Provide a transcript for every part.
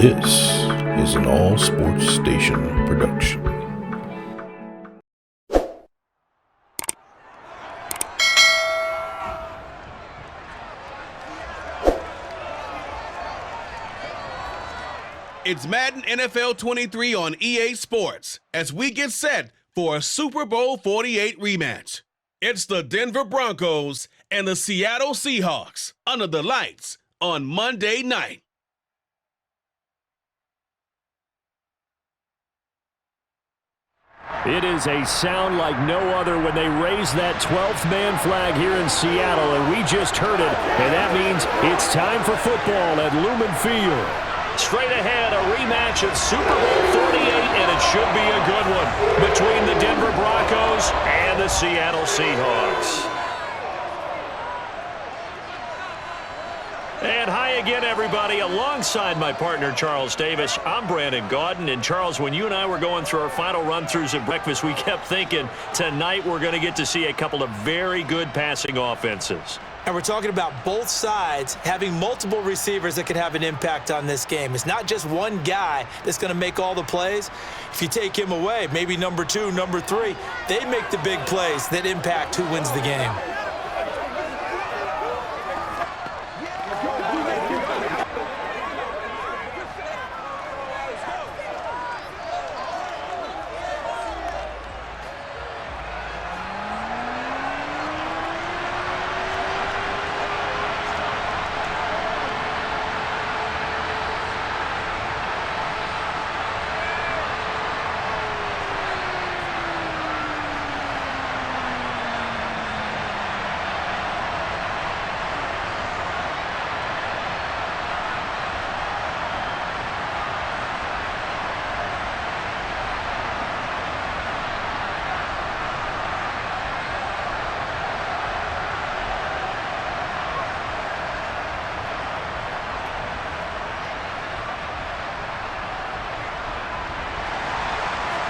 This is an AllSportsStation production. It's Madden NFL 23 on EA Sports as we get set for a Super Bowl 48 rematch. It's the Denver Broncos and the Seattle Seahawks under the lights on Monday night. It is a sound like no other when they raise that 12th man flag here in Seattle, and we just heard it, and that means it's time for football at Lumen Field. Straight ahead, a rematch of Super Bowl 48, and it should be a good one between the Denver Broncos and the Seattle Seahawks. And hi again, everybody. Alongside my partner, Charles Davis, I'm Brandon Gaudin. And Charles, when you and I were going through our final run-throughs at breakfast, we kept thinking tonight we're going to get to see a couple of very good passing offenses. And we're talking about both sides having multiple receivers that can have an impact on this game. It's not just one guy that's going to make all the plays. If you take him away, maybe number 2, number 3, they make the big plays that impact who wins the game.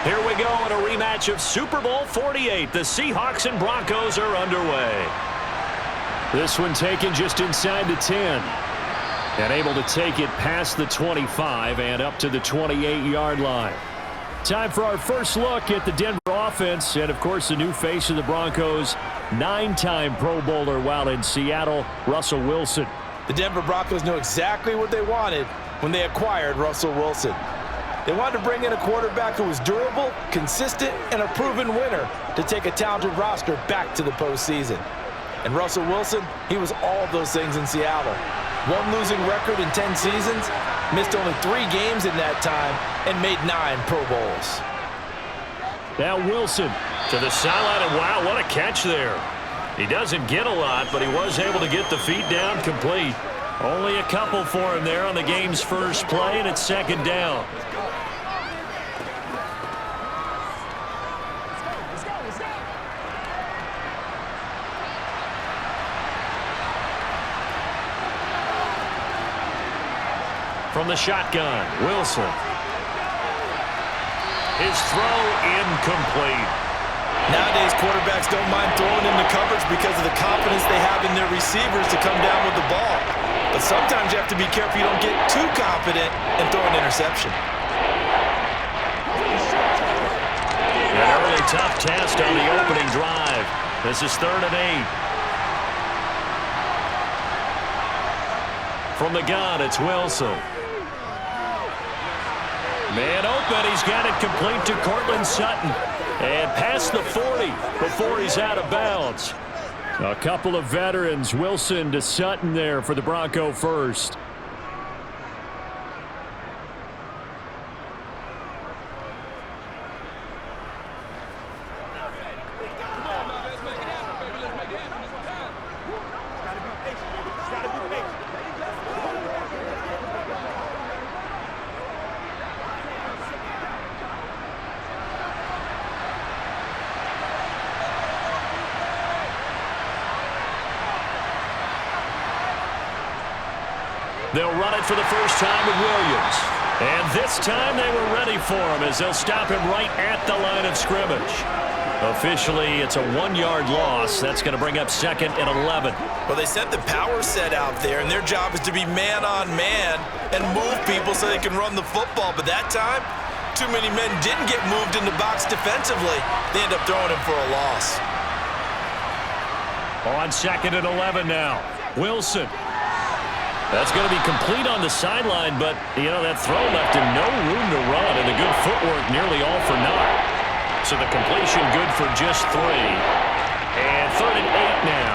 Here we go in a rematch of Super Bowl 48. The Seahawks and Broncos are underway. This one taken just inside the 10. And able to take it past the 25 and up to the 28-yard line. Time for our first look at the Denver offense. And, of course, the new face of the Broncos, 9-time Pro Bowler while in Seattle, Russell Wilson. The Denver Broncos know exactly what they wanted when they acquired Russell Wilson. They wanted to bring in a quarterback who was durable, consistent, and a proven winner to take a talented roster back to the postseason. And Russell Wilson, he was all of those things in Seattle. One losing record in 10 seasons, missed only 3 games in that time, and made 9 Pro Bowls. Now Wilson to the sideline, and wow, what a catch there. He doesn't get a lot, but he was able to get the feet down complete. Only a couple for him there on the game's first play, and it's second down. From the shotgun, Wilson. His throw incomplete. Nowadays, quarterbacks don't mind throwing into coverage because of the confidence they have in their receivers to come down with the ball. But sometimes you have to be careful you don't get too confident and throw an interception. An early tough test on the opening drive. This is 3rd and 8. From the gun, it's Wilson. Man open, he's got it complete to Cortland Sutton. And past the 40 before he's out of bounds. A couple of veterans, Wilson to Sutton there for the Bronco first. They'll run it for the first time with Williams. And this time they were ready for him as they'll stop him right at the line of scrimmage. Officially, it's a 1-yard loss. That's going to bring up 2nd and 11. Well, they sent the power set out there, and their job is to be man-on-man and move people so they can run the football. But that time, too many men didn't get moved in the box defensively. They end up throwing him for a loss. On 2nd and 11 now. Wilson. That's going to be complete on the sideline, but, that throw left him no room to run, and the good footwork nearly all for naught. So the completion good for just 3. And 3rd and 8 now.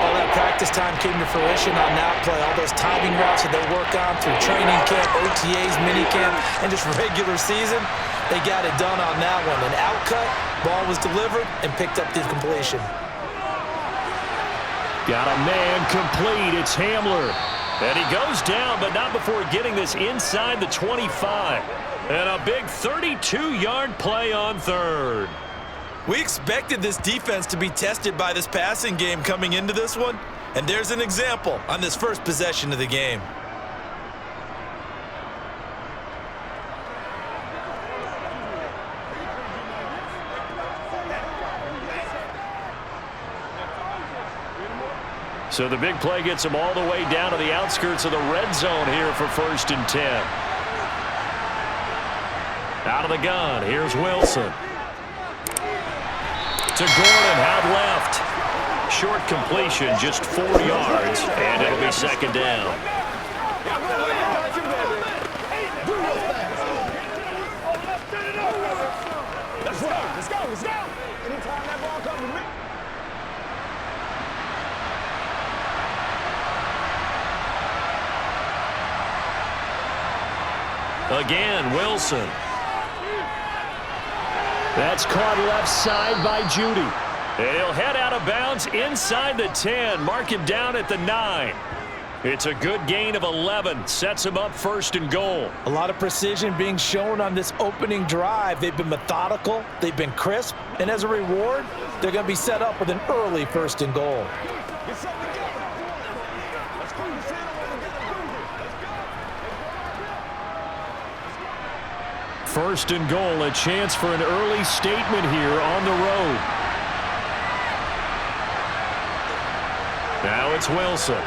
All that practice time came to fruition on that play. All those timing routes that they work on through training camp, OTAs, minicamp, and just regular season, they got it done on that one. An outcut, ball was delivered, and picked up the completion. Got a man complete. It's Hamler. And he goes down, but not before getting this inside the 25. And a big 32-yard play on 3rd. We expected this defense to be tested by this passing game coming into this one, and there's an example on this first possession of the game. So the big play gets them all the way down to the outskirts of the red zone here for 1st and 10. Out of the gun, here's Wilson. To Gordon, out left. Short completion, just 4 yards, and it'll be 2nd down. Let's go. Anytime that ball comes to me. Again, Wilson. That's caught left side by Judy. And he'll head out of bounds inside the 10. Mark him down at the 9. It's a good gain of 11. Sets him up 1st and goal. A lot of precision being shown on this opening drive. They've been methodical. They've been crisp. And as a reward, they're going to be set up with an early 1st and goal. First and goal, a chance for an early statement here on the road. Now it's Wilson.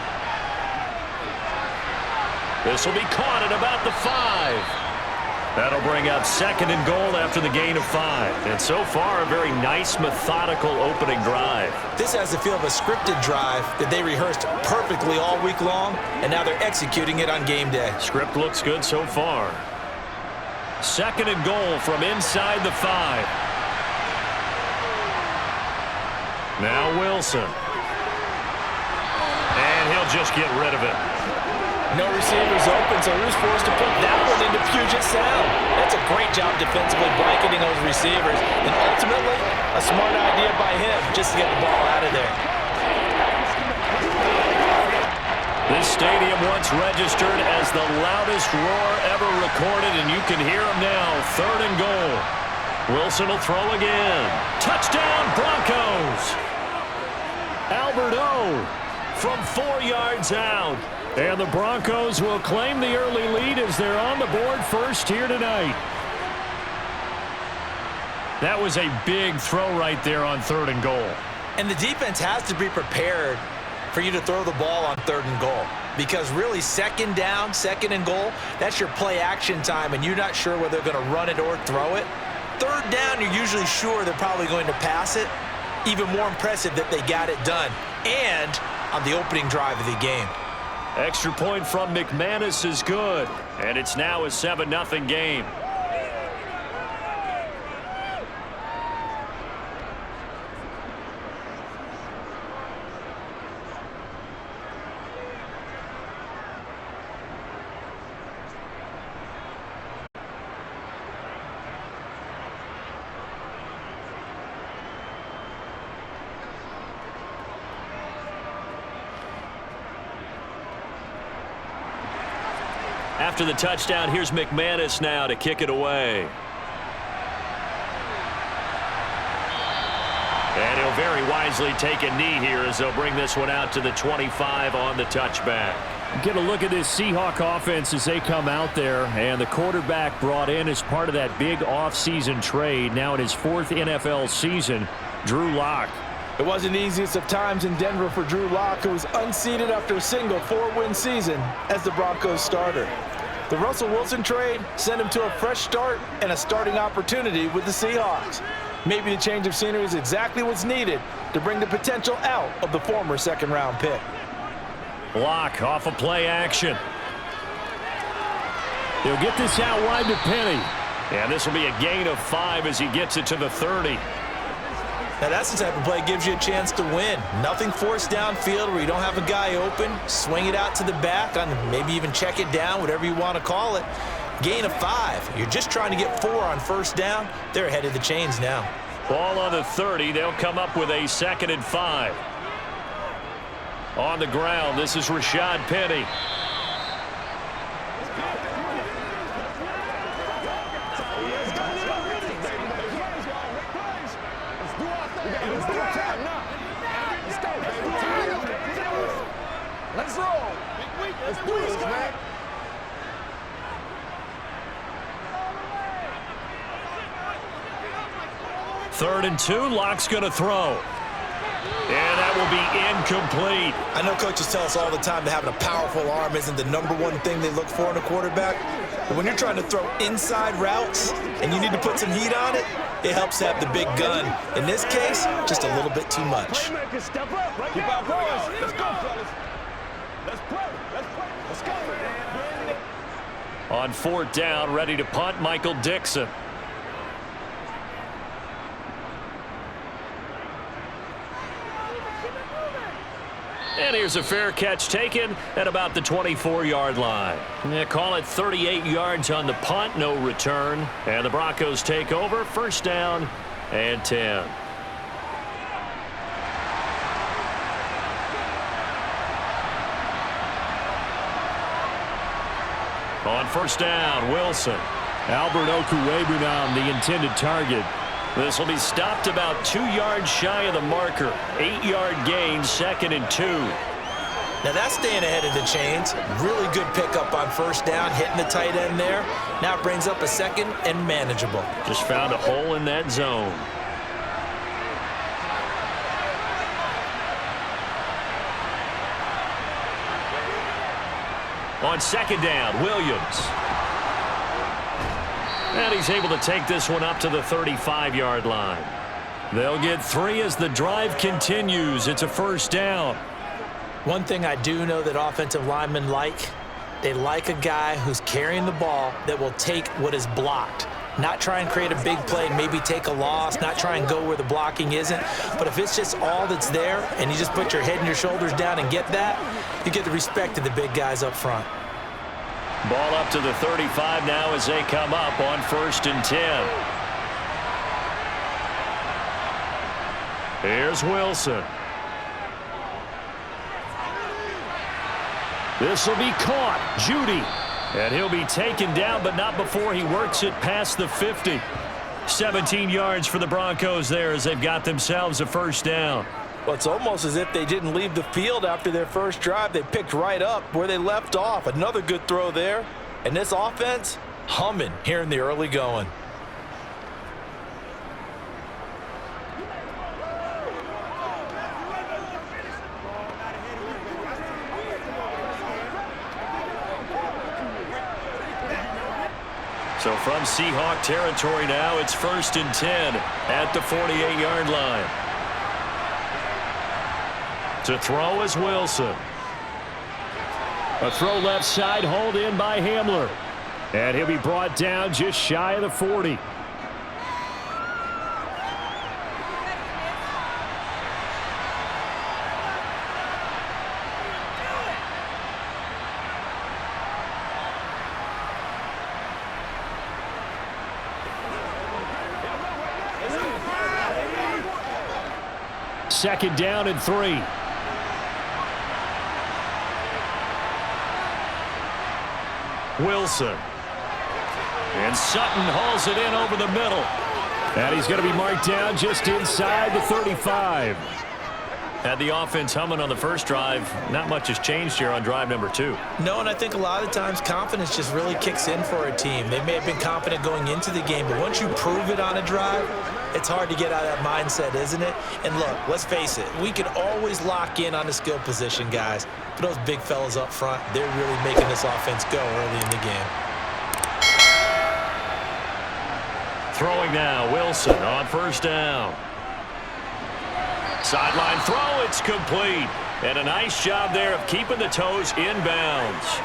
This will be caught at about the 5. That'll bring up 2nd and goal after the gain of 5. And so far, a very nice, methodical opening drive. This has the feel of a scripted drive that they rehearsed perfectly all week long, and now they're executing it on game day. Script looks good so far. 2nd and goal from inside the 5. Now Wilson. And he'll just get rid of it. No receivers open, so who's forced to put that one into Puget Sound? That's a great job defensively blanketing those receivers. And ultimately, a smart idea by him just to get the ball out of there. This stadium once registered as the loudest roar ever recorded, and you can hear him now. 3rd and goal. Wilson will throw again. Touchdown, Broncos! Albert O from 4 yards out. And the Broncos will claim the early lead as they're on the board first here tonight. That was a big throw right there on 3rd and goal. And the defense has to be prepared for you to throw the ball on 3rd and goal. Because really, 2nd down, 2nd and goal, that's your play action time, and you're not sure whether they're going to run it or throw it. 3rd down, you're usually sure they're probably going to pass it. Even more impressive that they got it done. And on the opening drive of the game. Extra point from McManus is good. And it's now a 7-0 game. After the touchdown, here's McManus now to kick it away. And he'll very wisely take a knee here as they'll bring this one out to the 25 on the touchback. Get a look at this Seahawk offense as they come out there, and the quarterback brought in as part of that big offseason trade, now in his 4th NFL season. Drew Lock. It wasn't the easiest of times in Denver for Drew Lock, who was unseated after a single 4-win season as the Broncos starter. The Russell Wilson trade sent him to a fresh start and a starting opportunity with the Seahawks. Maybe the change of scenery is exactly what's needed to bring the potential out of the former second-round pick. Lock off of play action. He'll get this out wide to Penny. And this will be a gain of 5 as he gets it to the 30. Now that's the type of play that gives you a chance to win. Nothing forced downfield where you don't have a guy open. Swing it out to the back, on maybe even check it down, whatever you want to call it. Gain of 5. You're just trying to get 4 on first down. They're ahead of the chains now. Ball on the 30. They'll come up with a 2nd and 5. On the ground, this is Rashad Penny. Let's roll. Let's do this, man. Third and 2. Lock's going to throw. And that will be incomplete. I know coaches tell us all the time that having a powerful arm isn't the #1 thing they look for in a quarterback. But when you're trying to throw inside routes and you need to put some heat on it, it helps to have the big gun. In this case, just a little bit too much. Step up. Right Keep our boys. Let's go, fellas. Let's play. Let's play. Let's go. On 4th down, ready to punt, Michael Dixon. And here's a fair catch taken at about the 24-yard line. They call it 38 yards on the punt, no return. And the Broncos take over, 1st down and 10. On 1st down, Wilson. Albert Okwuebu now the intended target. This will be stopped about 2 yards shy of the marker. 8-yard gain, 2nd and 2. Now that's staying ahead of the chains. Really good pickup on 1st down, hitting the tight end there. Now it brings up a 2nd and manageable. Just found a hole in that zone. On 2nd down, Williams. And he's able to take this one up to the 35-yard line. They'll get 3 as the drive continues. It's a 1st down. One thing I do know that offensive linemen like, they like a guy who's carrying the ball that will take what is blocked. Not try and create a big play and maybe take a loss, not try and go where the blocking isn't. But if it's just all that's there and you just put your head and your shoulders down and get that, you get the respect of the big guys up front. Ball up to the 35 now as they come up on 1st and 10. Here's Wilson. This will be caught. Judy. And he'll be taken down, but not before he works it past the 50. 17 yards for the Broncos there as they've got themselves a 1st down. Well, it's almost as if they didn't leave the field after their first drive. They picked right up where they left off. Another good throw there. And this offense, humming here in the early going. So from Seahawk territory now, it's 1st and 10 at the 48-yard line. To throw is Wilson. A throw left side, hauled in by Hamler. And he'll be brought down just shy of the 40. Second down and 3. Wilson. And Sutton hauls it in over the middle. And he's going to be marked down just inside the 35. Had the offense humming on the first drive. Not much has changed here on drive number 2. No, and I think a lot of times confidence just really kicks in for a team. They may have been confident going into the game, but once you prove it on a drive, It's hard to get out of that mindset, isn't it? And look, let's face it, we can always lock in on the skill position, guys. But those big fellas up front, they're really making this offense go early in the game. Throwing now, Wilson on first down. Sideline throw, it's complete. And a nice job there of keeping the toes inbounds.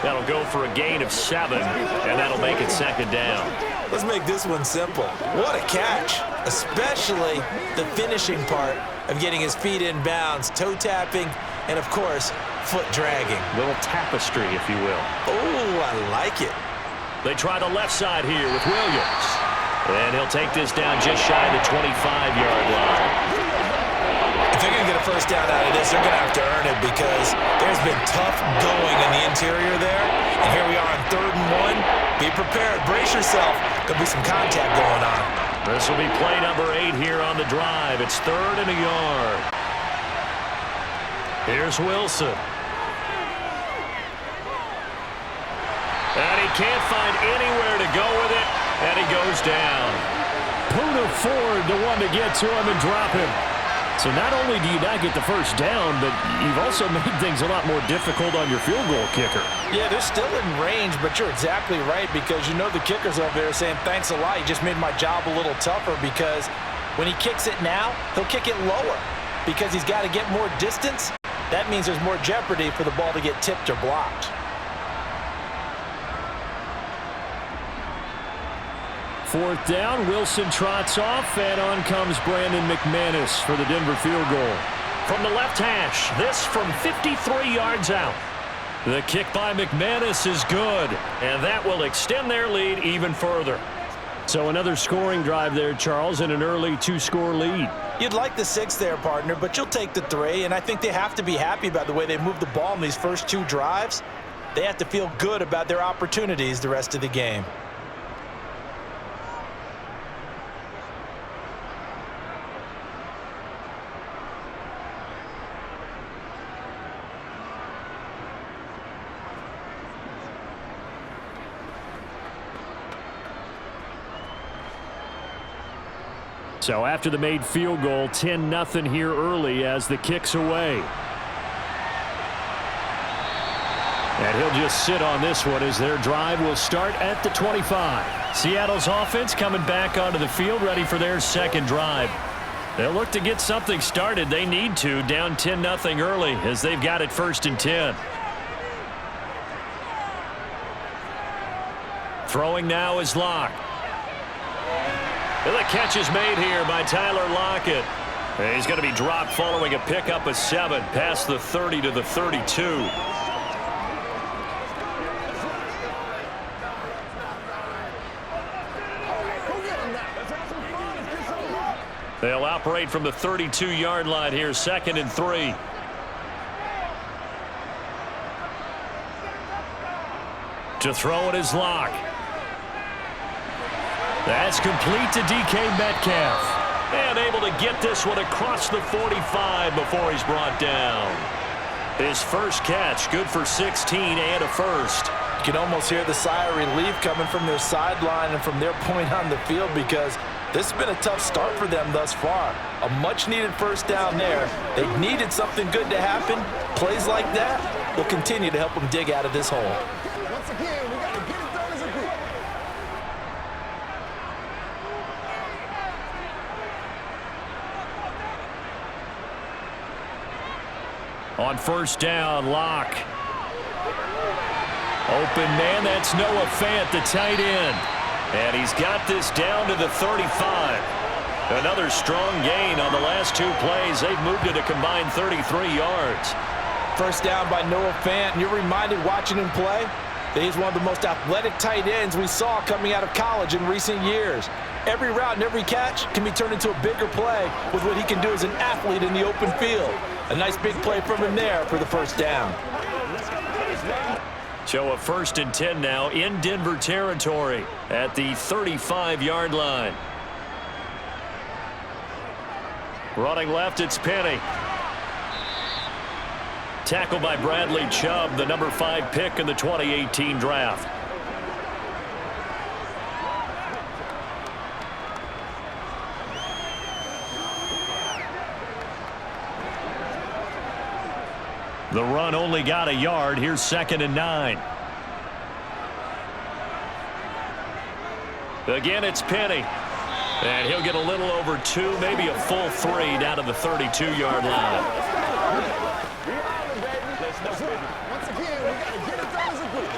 That'll go for a gain of 7, and that'll make it second down. Let's make this one simple. What a catch, especially the finishing part of getting his feet in bounds, toe tapping, and of course, foot dragging. Little tapestry, if you will. Oh, I like it. They try the left side here with Williams. And he'll take this down just shy of the 25-yard line. If they're going to get a first down out of this, they're going to have to earn it because there's been tough going in the interior there. And here we are on 3rd and 1. Be prepared. Brace yourself. There'll be some contact going on. This will be play number 8 here on the drive. It's 3rd and a yard. Here's Wilson. And he can't find anywhere to go with it, and he goes down. Poona Ford, the one to get to him and drop him. So not only do you not get the first down, but you've also made things a lot more difficult on your field goal kicker. Yeah, they're still in range, but you're exactly right because you know the kicker's over there saying, thanks a lot, you just made my job a little tougher because when he kicks it now, he'll kick it lower because he's got to get more distance. That means there's more jeopardy for the ball to get tipped or blocked. Fourth down, Wilson trots off, and on comes Brandon McManus for the Denver field goal. From the left hash, this from 53 yards out. The kick by McManus is good, and that will extend their lead even further. So another scoring drive there, Charles, and an early 2-score lead. You'd like the 6 there, partner, but you'll take the 3, and I think they have to be happy about the way they moved the ball in these first 2 drives. They have to feel good about their opportunities the rest of the game. So after the made field goal, 10-0 here early as the kick's away. And he'll just sit on this one as their drive will start at the 25. Seattle's offense coming back onto the field, ready for their second drive. They'll look to get something started. They need to, down 10-0 early as they've got it 1st and 10. Throwing now is Locke. The catch is made here by Tyler Lockett. He's going to be dropped following a pickup of 7 past the 30 to the 32. They'll operate from the 32-yard line here, 2nd and 3. To throw it is Locke. That's complete to DK Metcalf. And able to get this one across the 45 before he's brought down. His first catch, good for 16 and a first. You can almost hear the sigh of relief coming from their sideline and from their point on the field because this has been a tough start for them thus far. A much-needed first down there. They needed something good to happen. Plays like that will continue to help them dig out of this hole. Once again, we got to get it done as a group. On first down, Locke. Open man, that's Noah Fant, the tight end. And he's got this down to the 35. Another strong gain on the last 2 plays. They've moved it a combined 33 yards. First down by Noah Fant, and you're reminded watching him play that he's one of the most athletic tight ends we saw coming out of college in recent years. Every route and every catch can be turned into a bigger play with what he can do as an athlete in the open field. A nice big play from him there for the first down. So a 1st and 10 now in Denver territory at the 35-yard line. Running left, it's Penny. Tackled by Bradley Chubb, the number 5 pick in the 2018 draft. The run only got a yard. Here's 2nd and 9. Again, it's Penny. And he'll get a little over 2, maybe a full 3 down to the 32-yard line. Once again, we got to get it done as a group.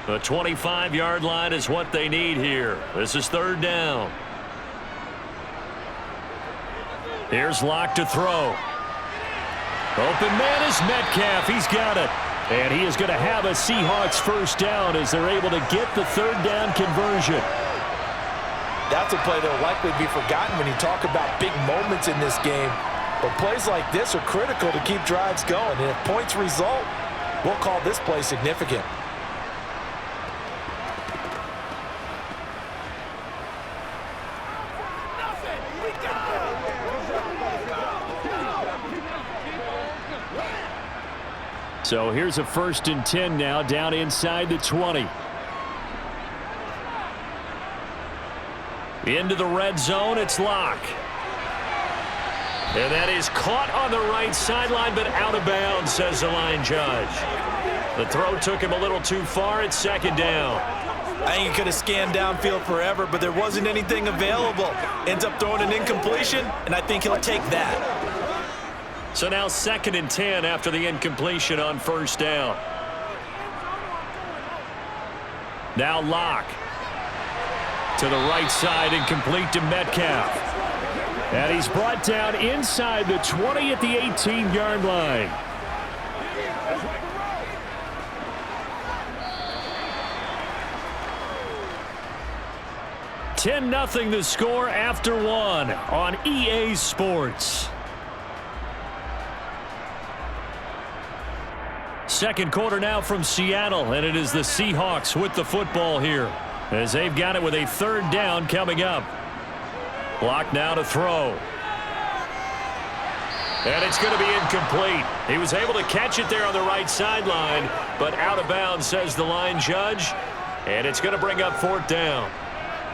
The 25-yard line is what they need here. This is 3rd down. Here's Locke to throw. Open man is Metcalf. He's got it. And he is going to have a Seahawks 1st down as they're able to get the 3rd down conversion. That's a play that will likely be forgotten when you talk about big moments in this game. But plays like this are critical to keep drives going. And if points result, we'll call this play significant. So here's a 1st and 10 now, down inside the 20. Into the red zone, it's Locke. And that is caught on the right sideline, but out of bounds, says the line judge. The throw took him a little too far. It's 2nd down. I think he could have scanned downfield forever, but there wasn't anything available. Ends up throwing an incompletion, and I think he'll take that. So now 2nd and 10 after the incompletion on 1st down. Now Locke. To the right side and complete to Metcalf. And he's brought down inside the 20 at the 18-yard line. (10-0) the score after 1 on EA Sports. Second quarter now from Seattle, and it is the Seahawks with the football here as they've got it with a 3rd down coming up. Locke now to throw. And it's going to be incomplete. He was able to catch it there on the right sideline, but out of bounds, says the line judge, and it's going to bring up 4th down.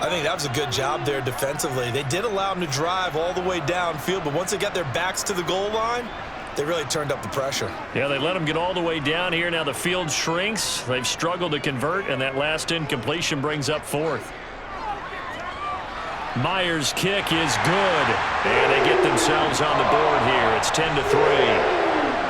I think that was a good job there defensively. They did allow them to drive all the way downfield, but once they got their backs to the goal line, they really turned up the pressure. Yeah, they let them get all the way down here. Now the field shrinks. They've struggled to convert, and that last incompletion brings up 4th. Myers' kick is good, and they get themselves on the board here. It's 10-3.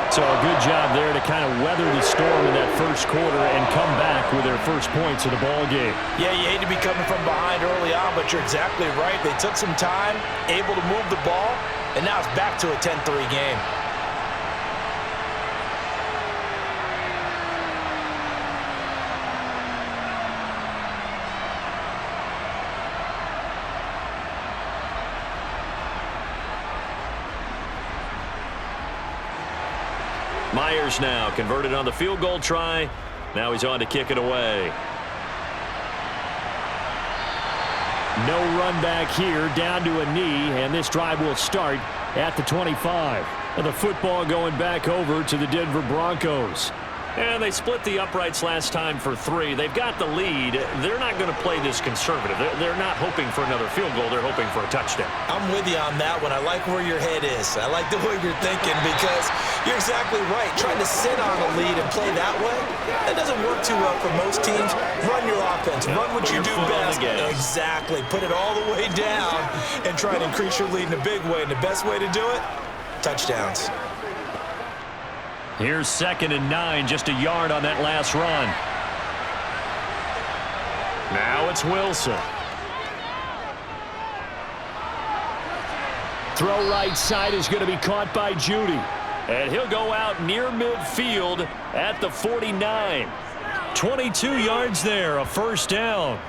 So a good job there to kind of weather the storm in that first quarter and come back with their first points of the ball game. Yeah, you hate to be coming from behind early on, but you're exactly right. They took some time, able to move the ball, and now it's back to a 10-3 game. Myers now converted on the field goal try. Now he's on to kick it away. No run back here, down to a knee, and this drive will start at the 25. And the football going back over to the Denver Broncos. And they split the uprights last time for 3. They've got the lead. They're not going to play this conservative. They're not hoping for another field goal. They're hoping for a touchdown. I'm with you on that one. I like where your head is. I like the way you're thinking because you're exactly right. Trying to sit on a lead and play that way, that doesn't work too well for most teams. Run your offense. Run what you do best. Exactly. Put it all the way down and try and increase your lead in a big way. And the best way to do it, touchdowns. Here's 2nd and 9, just a yard on that last run. Now it's Wilson. Throw right side is going to be caught by Judy. And he'll go out near midfield at the 49. 22 yards there, a 1st down.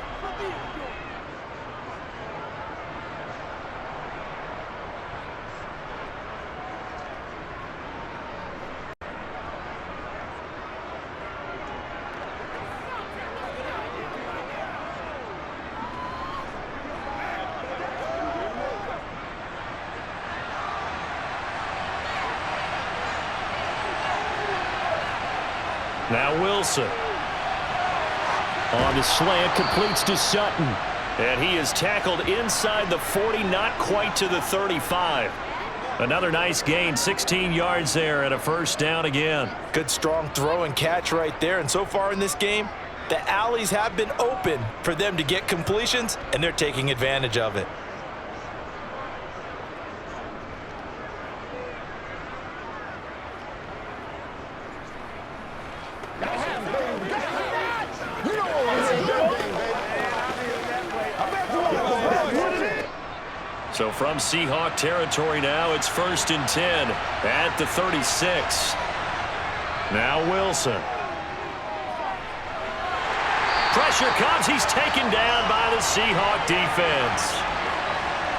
Now Wilson. On the slant, completes to Sutton. And he is tackled inside the 40, not quite to the 35. Another nice gain, 16 yards there, and a first down again. Good strong throw and catch right there. And so far in this game, the alleys have been open for them to get completions, and they're taking advantage of it. So from Seahawk territory now, it's 1st and 10 at the 36. Now Wilson. Pressure comes. He's taken down by the Seahawk defense.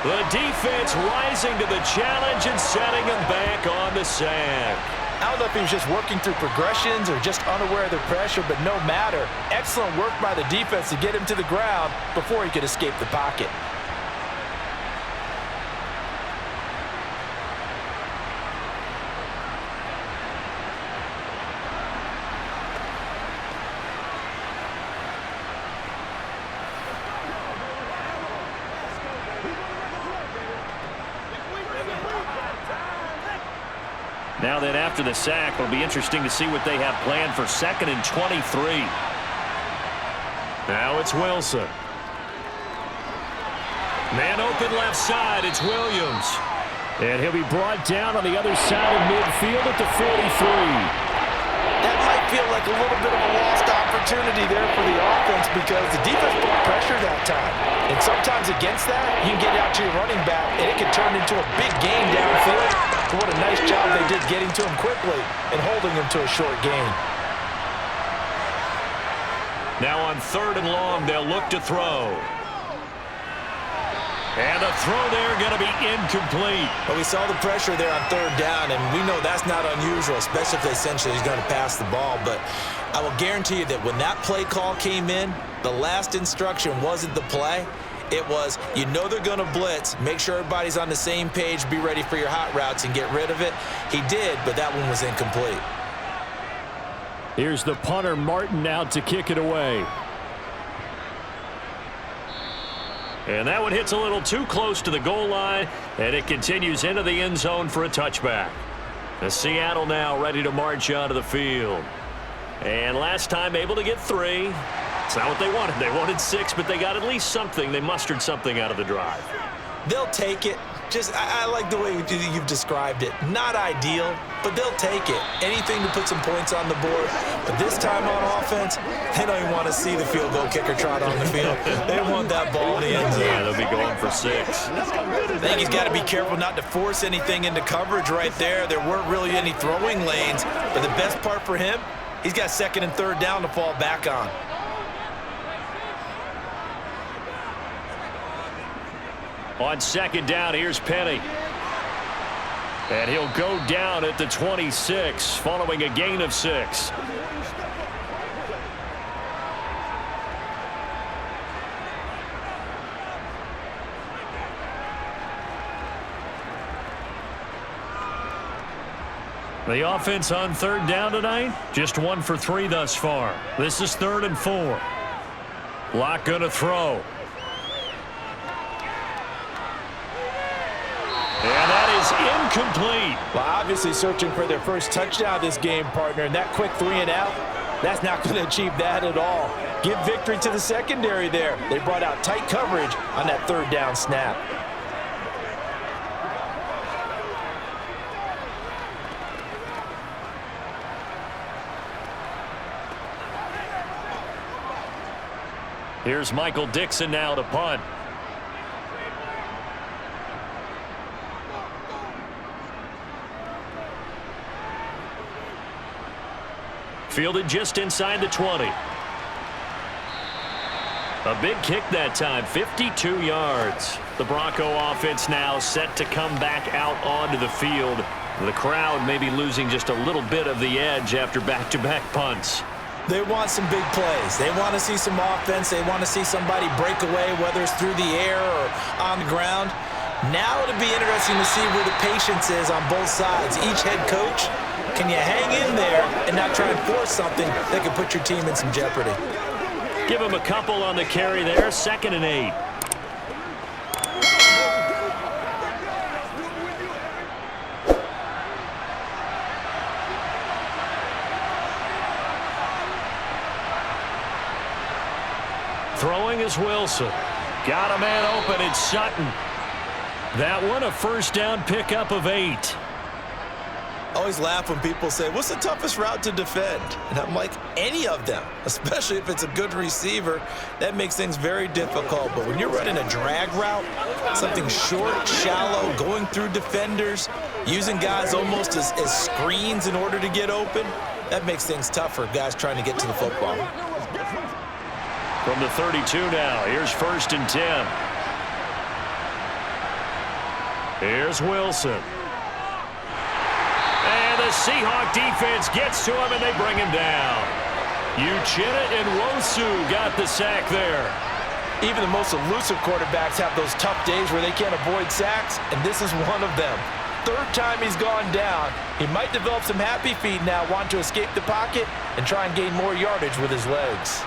The defense rising to the challenge and setting him back on the sack. I don't know if he was just working through progressions or just unaware of the pressure, but no matter. Excellent work by the defense to get him to the ground before he could escape the pocket. Now then, after the sack, it'll be interesting to see what they have planned for 2nd and 23. Now it's Wilson. Man open left side, it's Williams. And he'll be brought down on the other side of midfield at the 43. That might feel like a little bit of a lost opportunity there for the offense because the defense put pressure that time. And sometimes against that, you can get out to your running back, and it can turn into a big gain downfield. But what a nice job they did getting to him quickly and holding him to a short gain. Now on 3rd and long, they'll look to throw. And the throw there going to be incomplete. But we saw the pressure there on 3rd down, and we know that's not unusual, especially if they essentially he's going to pass the ball. But I will guarantee you that when that play call came in, the last instruction wasn't the play. It was, you know they're going to blitz. Make sure everybody's on the same page. Be ready for your hot routes and get rid of it. He did, but that one was incomplete. Here's the punter, Martin, out to kick it away. And that one hits a little too close to the goal line, and it continues into the end zone for a touchback. The Seattle now ready to march onto the field. And last time able to get 3. It's not what they wanted. They wanted 6, but they got at least something. They mustered something out of the drive. They'll take it. I like the way you've described it. Not ideal, but they'll take it. Anything to put some points on the board. But this time on offense, they don't even want to see the field goal kicker trot on the field. They want that ball in the end zone. Yeah, they'll be going for 6. I think he's got to be careful not to force anything into coverage right there. There weren't really any throwing lanes. But the best part for him, he's got 2nd and 3rd down to fall back on. On 2nd down, here's Penny. And he'll go down at the 26, following a gain of 6. The offense on 3rd down tonight, just 1 for 3 thus far. This is 3rd and 4. Locke gonna throw. And that is incomplete. Well, obviously searching for their first touchdown this game, partner, and that quick 3 and out, that's not going to achieve that at all. Give victory to the secondary there. They brought out tight coverage on that 3rd down snap. Here's Michael Dixon now to punt. Fielded just inside the 20. A big kick that time, 52 yards. The Bronco offense now set to come back out onto the field. The crowd may be losing just a little bit of the edge after back-to-back punts. They want some big plays. They want to see some offense. They want to see somebody break away, whether it's through the air or on the ground. Now it'll be interesting to see where the patience is on both sides. Each head coach, can you hang in there and not try and force something that could put your team in some jeopardy? Give him a couple on the carry there, 2nd and 8. is Wilson. Got a man open. It's Sutton. That one a first down pickup of 8. Always laugh when people say, what's the toughest route to defend? And I'm like, any of them, especially if it's a good receiver. That makes things very difficult. But when you're running a drag route, something short, shallow, going through defenders, using guys almost as screens in order to get open, that makes things tough for guys trying to get to the football. From the 32 now, here's 1st and 10. Here's Wilson. And the Seahawk defense gets to him, and they bring him down. Uchenna and Wosu got the sack there. Even the most elusive quarterbacks have those tough days where they can't avoid sacks, and this is one of them. 3rd time he's gone down. He might develop some happy feet now, want to escape the pocket and try and gain more yardage with his legs.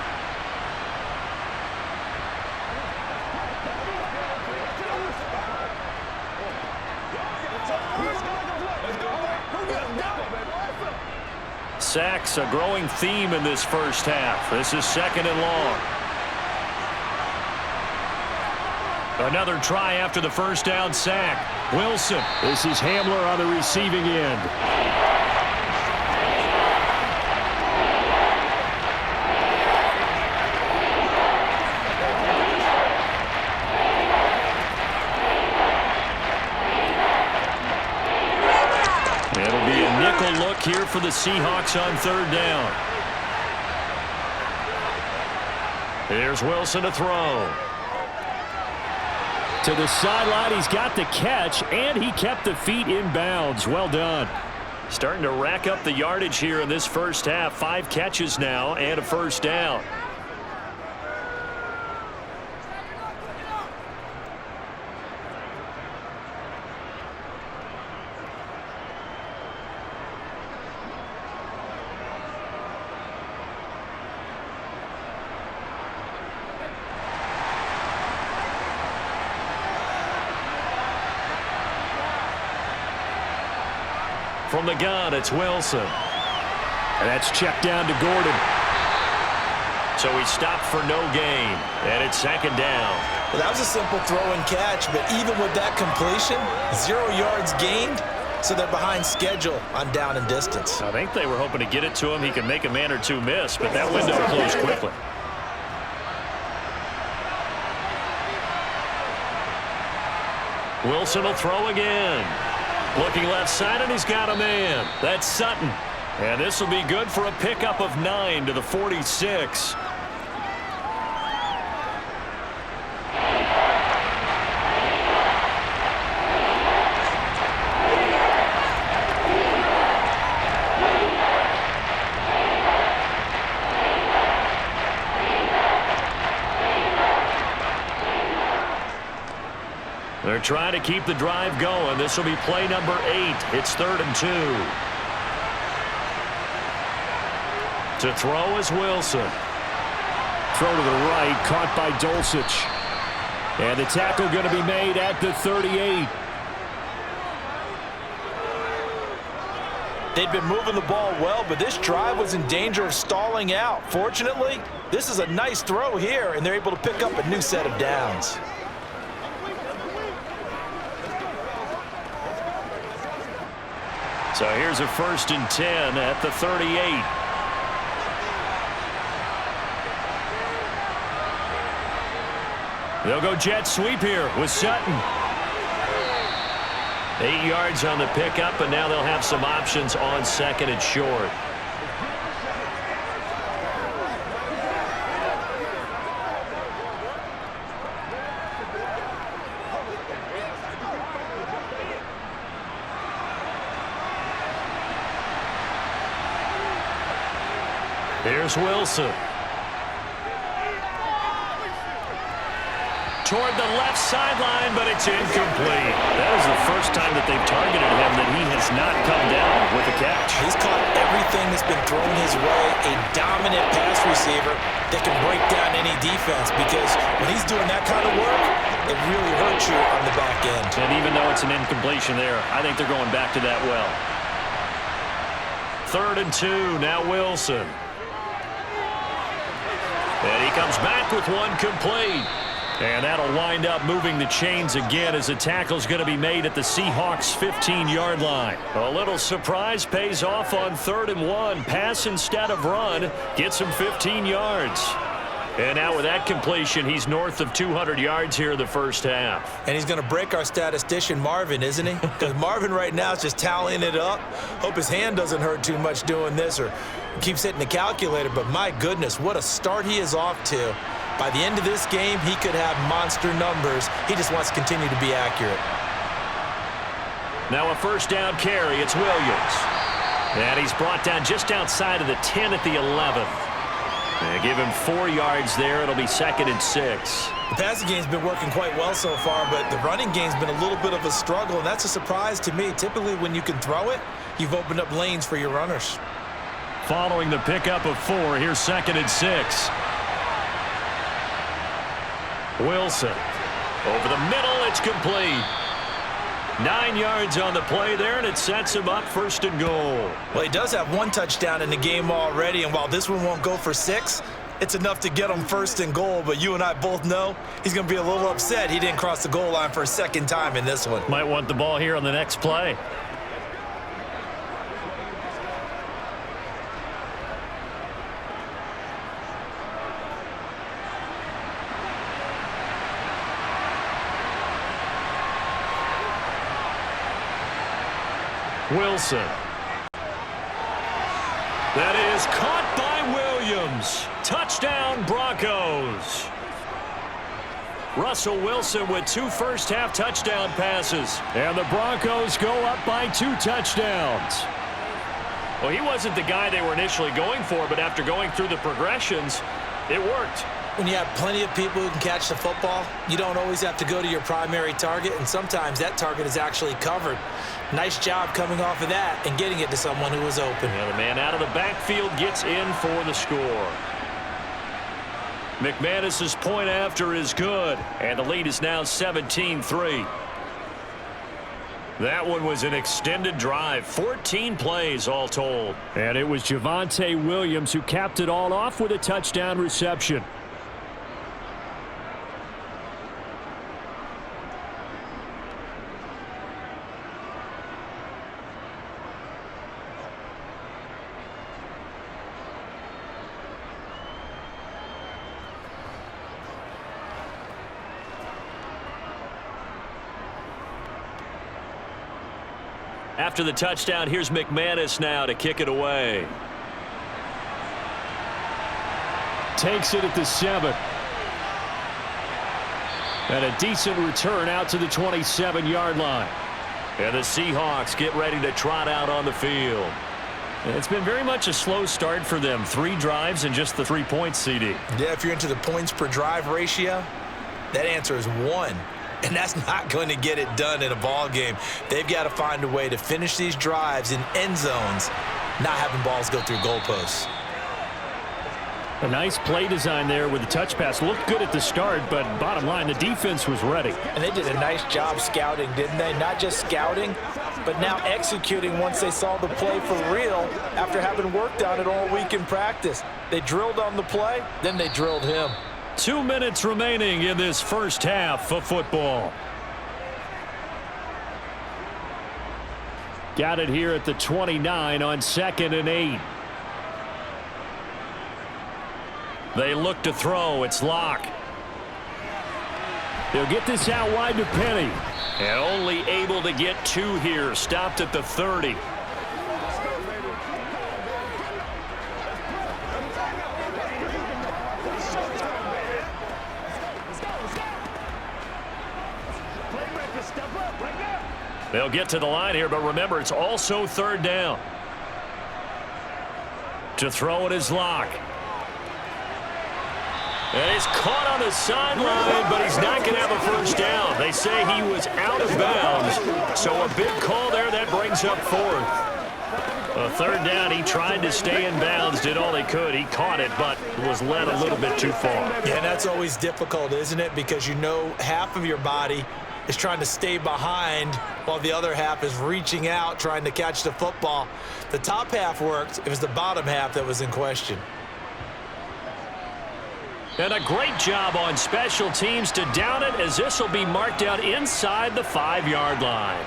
Sacks, a growing theme in this first half. This is 2nd and long. Another try after the first down sack. Wilson. This is Hamler on the receiving end. It'll be a nickel look here for the Seahawks on 3rd down. Here's Wilson to throw. To the sideline, he's got the catch, and he kept the feet in bounds. Well done. Starting to rack up the yardage here in this first half. 5 catches now and a first down. From the gun, it's Wilson. And that's checked down to Gordon. So he stopped for no gain. And it's 2nd down. Well, that was a simple throw and catch, but even with that completion, 0 yards gained, so they're behind schedule on down and distance. I think they were hoping to get it to him. He could make a man or two miss, but that window closed quickly. Wilson will throw again. Looking left side, and he's got a man. That's Sutton. And this will be good for a pickup of 9 to the 46. They're trying to keep the drive going. This will be play number 8. It's 3rd and 2. To throw is Wilson. Throw to the right, caught by Dulcich. And the tackle going to be made at the 38. They'd been moving the ball well, but this drive was in danger of stalling out. Fortunately, this is a nice throw here, and they're able to pick up a new set of downs. So here's a 1st and 10 at the 38. They'll go jet sweep here with Sutton. 8 yards on the pickup, and now they'll have some options on 2nd and short. Here's Wilson. Toward the left sideline, but it's incomplete. That is the first time that they've targeted him that he has not come down with a catch. He's caught everything that's been thrown his way. A dominant pass receiver that can break down any defense, because when he's doing that kind of work, it really hurts you on the back end. And even though it's an incompletion there, I think they're going back to that well. 3rd and 2, now Wilson. And he comes back with one complete. And that'll wind up moving the chains again as the tackle's going to be made at the Seahawks' 15-yard line. A little surprise pays off on 3rd and 1. Pass instead of run. Gets him 15 yards. And now with that completion, he's north of 200 yards here in the first half. And he's going to break our statistician, Marvin, isn't he? Because Marvin right now is just tallying it up. Hope his hand doesn't hurt too much doing this or keeps hitting the calculator. But my goodness, what a start he is off to. By the end of this game, he could have monster numbers. He just wants to continue to be accurate. Now a first down carry. It's Williams. And he's brought down just outside of the 10 at the 11. And give him 4 yards there. It'll be 2nd and 6. The passing game's been working quite well so far, but the running game's been a little bit of a struggle, and that's a surprise to me. Typically, when you can throw it, you've opened up lanes for your runners. Following the pickup of 4, here's 2nd and 6. Wilson. Over the middle, it's complete. 9 yards on the play there, and it sets him up 1st and goal. Well, he does have 1 touchdown in the game already, and while this one won't go for 6, it's enough to get him 1st and goal. But you and I both know he's going to be a little upset he didn't cross the goal line for a 2nd time in this one. Might want the ball here on the next play. Wilson. That is caught by Williams. Touchdown, Broncos. Russell Wilson with 2 first-half touchdown passes. And the Broncos go up by 2 touchdowns. Well, he wasn't the guy they were initially going for, but after going through the progressions, it worked. When you have plenty of people who can catch the football, you don't always have to go to your primary target, and sometimes that target is actually covered. Nice job coming off of that and getting it to someone who was open. Yeah, the man out of the backfield gets in for the score. McManus's point after is good, and the lead is now 17-3. That one was an extended drive, 14 plays all told. And it was Javonte Williams who capped it all off with a touchdown reception. After the touchdown, here's McManus now to kick it away. Takes it at the 7. And a decent return out to the 27-yard line. And the Seahawks get ready to trot out on the field. It's been very much a slow start for them. 3 drives and just the 3 points, CD. Yeah, if you're into the points per drive ratio, that answer is 1. And that's not going to get it done in a ball game. They've got to find a way to finish these drives in end zones, not having balls go through goalposts. A nice play design there with the touch pass. Looked good at the start, but bottom line, the defense was ready. And they did a nice job scouting, didn't they? Not just scouting, but now executing once they saw the play for real after having worked on it all week in practice. They drilled on the play, then they drilled him. 2 minutes remaining in this first half of football. Got it here at the 29 on 2nd and 8. They look to throw. It's Locke. They'll get this out wide to Penny. And only able to get 2 here. Stopped at the 30. They'll get to the line here, but remember, it's also 3rd down. To throw it is Locke. And he's caught on the sideline, but he's not going to have a first down. They say he was out of bounds, so a big call there that brings up 4th. A 3rd down, he tried to stay in bounds, did all he could. He caught it, but was led a little bit too far. Yeah, and that's always difficult, isn't it? Because you know half of your body is trying to stay behind while the other half is reaching out, trying to catch the football. The top half worked. It was the bottom half that was in question. And a great job on special teams to down it, as this will be marked out inside the 5-yard line.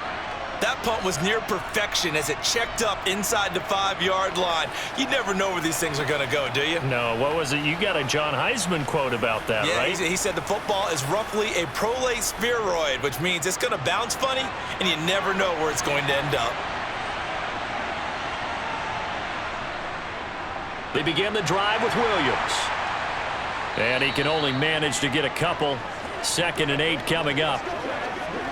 That punt was near perfection as it checked up inside the 5-yard line. You never know where these things are going to go, do you? No, what was it? You got a John Heisman quote about that, right? Yeah, he said the football is roughly a prolate spheroid, which means it's going to bounce funny, and you never know where it's going to end up. They begin the drive with Williams. And he can only manage to get a couple. 2nd and 8 coming up.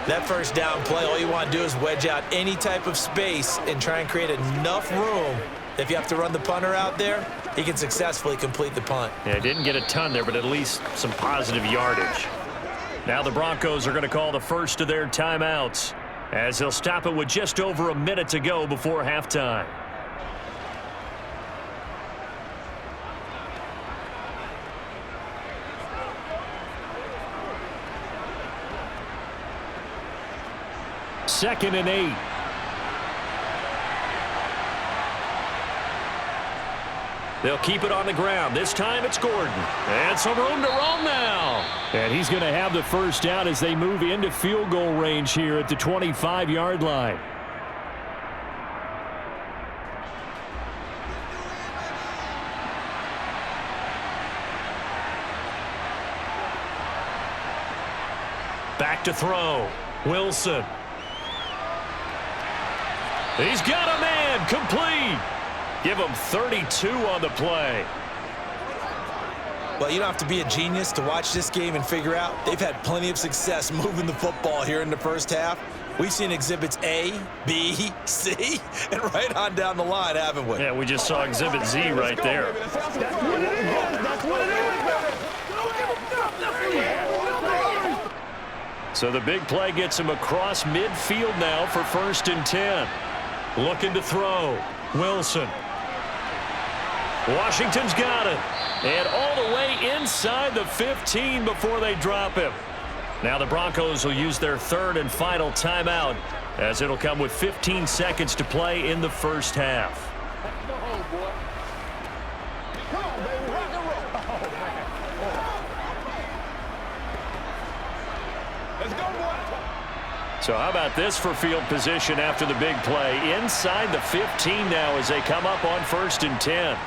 That first down play, all you want to do is wedge out any type of space and try and create enough room. If you have to run the punter out there, he can successfully complete the punt. Yeah, didn't get a ton there, but at least some positive yardage. Now the Broncos are going to call the first of their timeouts, as they'll stop it with just over a minute to go before halftime. Second and 8. They'll keep it on the ground. This time it's Gordon. And some room to roam now. And he's going to have the first down as they move into field goal range here at the 25-yard line. Back to throw. Wilson. He's got a man, complete. Give him 32 on the play. Well, you don't have to be a genius to watch this game and figure out they've had plenty of success moving the football here in the first half. We've seen exhibits A, B, C, and right on down the line, haven't we? Yeah, we just saw exhibit Z right there. So the big play gets him across midfield now for 1st and 10. Looking to throw. Wilson. Washington's got it. And all the way inside the 15 before they drop him. Now the Broncos will use their 3rd and final timeout, as it'll come with 15 seconds to play in the first half. So how about this for field position after the big play? Inside the 15 now as they come up on 1st and 10.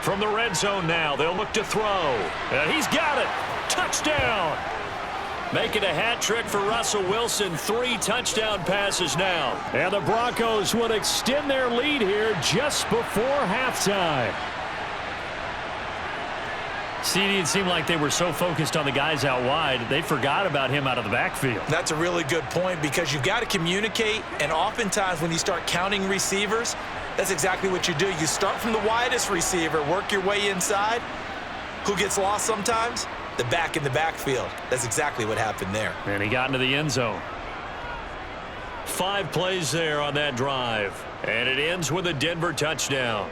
From the red zone now, they'll look to throw. And he's got it. Touchdown. Making a hat trick for Russell Wilson. 3 touchdown passes now. And the Broncos will extend their lead here just before halftime. CD, it seemed like they were so focused on the guys out wide, they forgot about him out of the backfield. That's a really good point, because you've got to communicate, and oftentimes when you start counting receivers, that's exactly what you do. You start from the widest receiver, work your way inside. Who gets lost sometimes? The back in the backfield. That's exactly what happened there. And he got into the end zone. 5 plays there on that drive, and it ends with a Denver touchdown.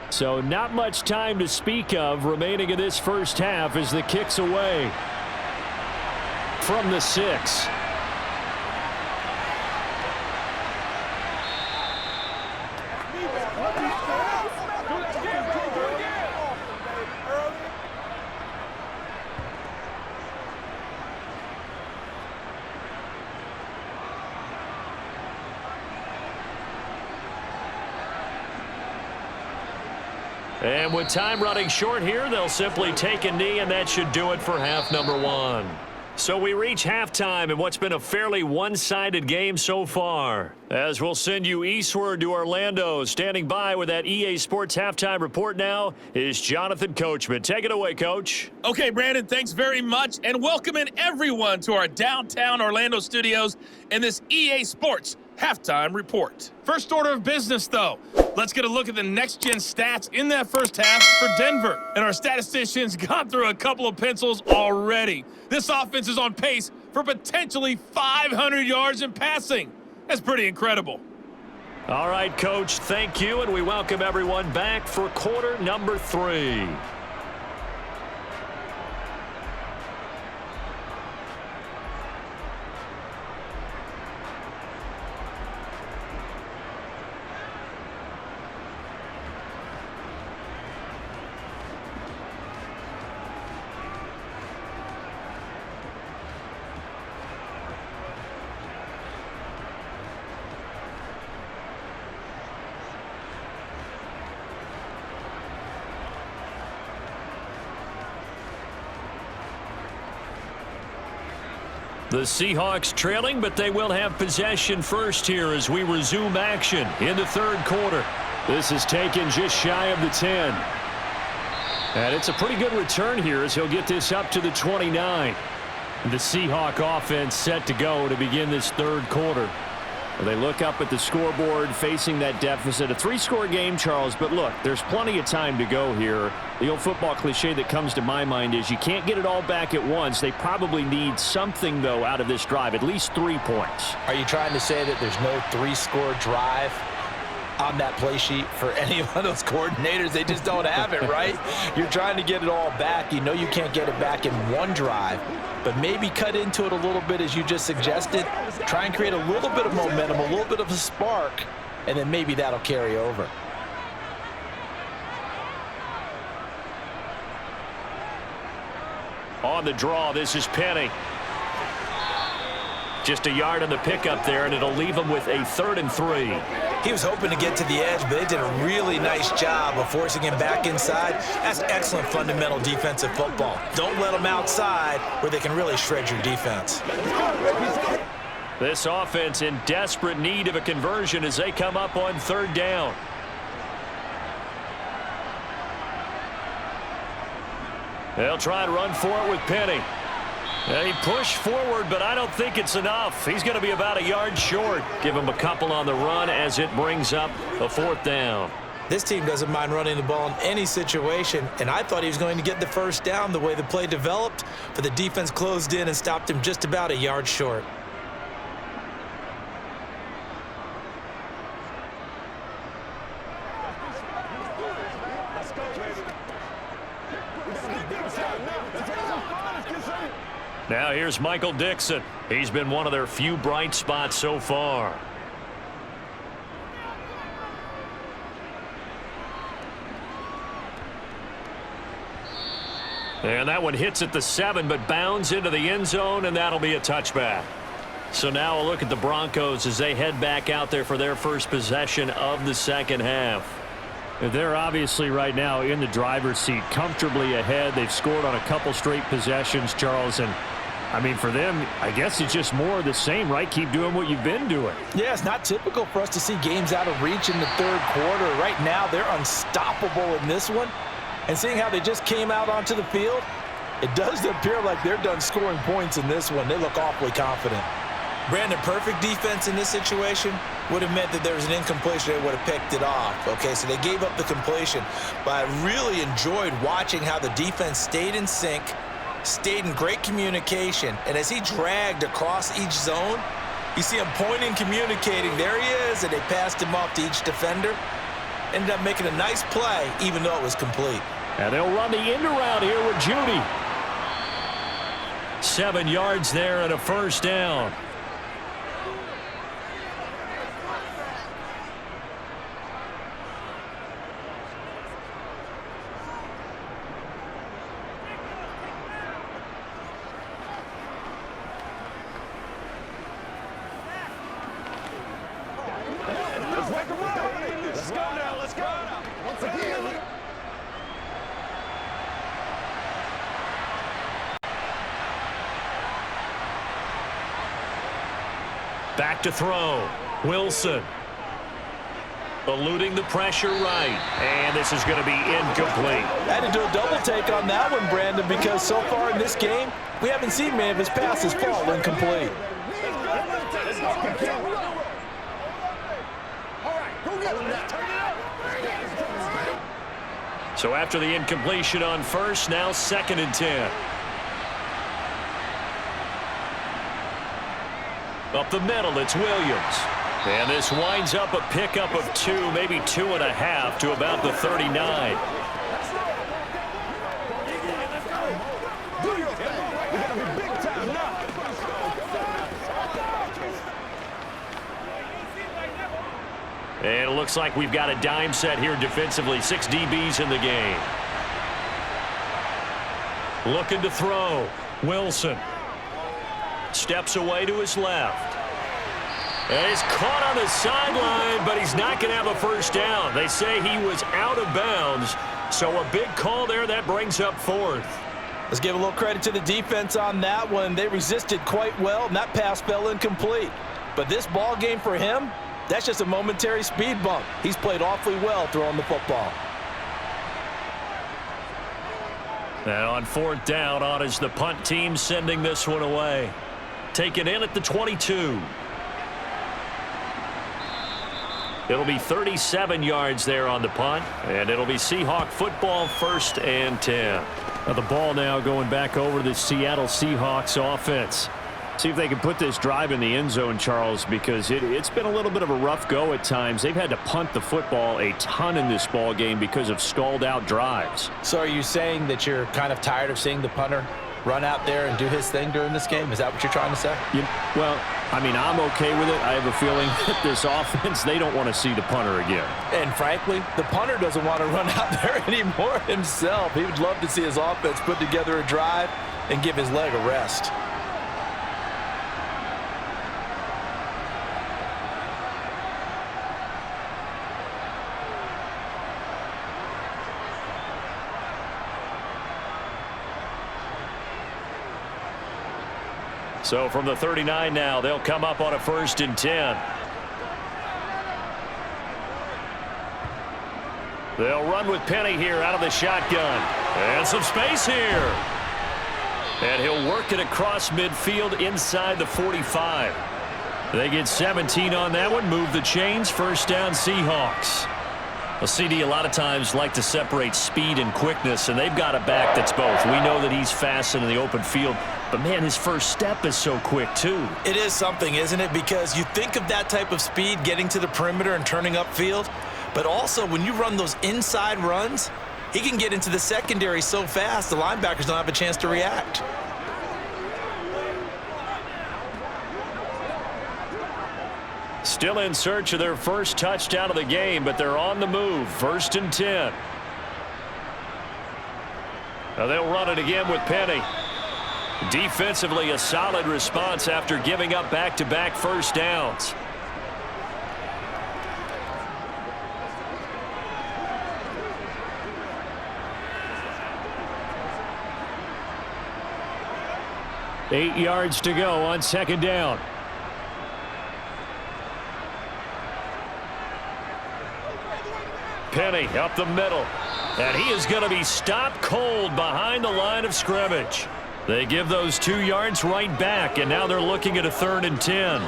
So not much time to speak of remaining in this first half as the kick's away from the 6. And with time running short here, they'll simply take a knee, and that should do it for half number 1. So we reach halftime in what's been a fairly one-sided game so far. As we'll send you eastward to Orlando. Standing by with that EA Sports halftime report now is Jonathan Coachman. Take it away, Coach. Okay, Brandon, thanks very much, and welcoming everyone to our downtown Orlando studios in this EA Sports halftime report. First order of business, though. Let's get a look at the next-gen stats in that first half for Denver. And our statisticians got through a couple of pencils already. This offense is on pace for potentially 500 yards in passing. That's pretty incredible. All right, Coach, thank you, and we welcome everyone back for quarter number 3. The Seahawks trailing, but they will have possession first here as we resume action in the third quarter. This is taken just shy of the 10. And it's a pretty good return here as he'll get this up to the 29. The Seahawk offense set to go to begin this third quarter. They look up at the scoreboard facing that deficit. A 3-score game, Charles, but look, there's plenty of time to go here. The old football cliche that comes to my mind is you can't get it all back at once. They probably need something, though, out of this drive, at least 3 points. Are you trying to say that there's no 3-score drive on that play sheet for any of those coordinators? They just don't have it, right? You're trying to get it all back. You know you can't get it back in one drive, but maybe cut into it a little bit as you just suggested. Try and create a little bit of momentum, a little bit of a spark, and then maybe that'll carry over. On the draw, this is Penny. Just a yard on the pickup there, and it'll leave him with a 3rd and 3. He was hoping to get to the edge, but they did a really nice job of forcing him back inside. That's excellent fundamental defensive football. Don't let them outside where they can really shred your defense. This offense in desperate need of a conversion as they come up on 3rd down. They'll try and run for it with Penny. They push forward, but I don't think it's enough. He's going to be about a yard short. Give him a couple on the run as it brings up a 4th down. This team doesn't mind running the ball in any situation, and I thought he was going to get the first down the way the play developed, but the defense closed in and stopped him just about a yard short. Now here's Michael Dixon. He's been one of their few bright spots so far. And that one hits at the 7, but bounds into the end zone, and that'll be a touchback. So now a look at the Broncos as they head back out there for their first possession of the second half. They're obviously right now in the driver's seat, comfortably ahead. They've scored on a couple straight possessions, Charles, and I mean, for them, I guess it's just more of the same, right? Keep doing what you've been doing. Yeah, it's not typical for us to see games out of reach in the third quarter. Right now, they're unstoppable in this one. And seeing how they just came out onto the field, it does appear like they're done scoring points in this one. They look awfully confident. Brandon, perfect defense in this situation would have meant that there was an incompletion. They would have picked it off. Okay, so they gave up the completion. But I really enjoyed watching how the defense stayed in sync, stayed in great communication, and as he dragged across each zone, you see him pointing, communicating. There he is, and they passed him off to each defender. Ended up making a nice play, even though it was complete. And they'll run the end around here with Judy. 7 yards there and a first down. Back to throw. Wilson. Eluding the pressure right. And this is going to be incomplete. I had to do a double take on that one, Brandon, because so far in this game, we haven't seen many of his passes fall incomplete. So after the incompletion on first, now 2nd and 10. Up the middle, it's Williams. And this winds up a pickup of 2, maybe 2.5 to about the 39. And it looks like we've got a dime set here defensively. 6 DBs in the game. Looking to throw. Wilson. Steps away to his left. And he's caught on the sideline, but he's not going to have a first down. They say he was out of bounds. So a big call there. That brings up 4th. Let's give a little credit to the defense on that one. They resisted quite well, and that pass fell incomplete. But this ball game for him, that's just a momentary speed bump. He's played awfully well throwing the football. And on 4th down, on is the punt team sending this one away. Taken in at the 22. It'll be 37 yards there on the punt, and it'll be Seahawk football, 1st and 10. Now the ball now going back over to the Seattle Seahawks offense. See if they can put this drive in the end zone, Charles, because it's been a little bit of a rough go at times. They've had to punt the football a ton in this ball game because of stalled out drives. So are you saying that you're kind of tired of seeing the punter run out there and do his thing during this game? Is that what you're trying to say? Well, I mean, I'm okay with it. I have a feeling that this offense, they don't want to see the punter again. And frankly, the punter doesn't want to run out there anymore himself. He would love to see his offense put together a drive and give his leg a rest. So from the 39 now, they'll come up on a 1st and 10. They'll run with Penny here out of the shotgun. And some space here. And he'll work it across midfield inside the 45. They get 17 on that one. Move the chains. 1st down Seahawks. Well, CD a lot of times like to separate speed and quickness, and they've got a back that's both. We know that he's fast in the open field, but man, his first step is so quick too. It is something, isn't it? Because you think of that type of speed getting to the perimeter and turning upfield, but also when you run those inside runs, he can get into the secondary so fast the linebackers don't have a chance to react. Still in search of their first touchdown of the game, but they're on the move. 1st and 10. Now they'll run it again with Penny. Defensively, a solid response after giving up back-to-back first downs. Eight yards to go on 2nd down. Penny up the middle, and he is going to be stopped cold behind the line of scrimmage. They give those 2 yards right back, and now they're looking at a 3rd and 10.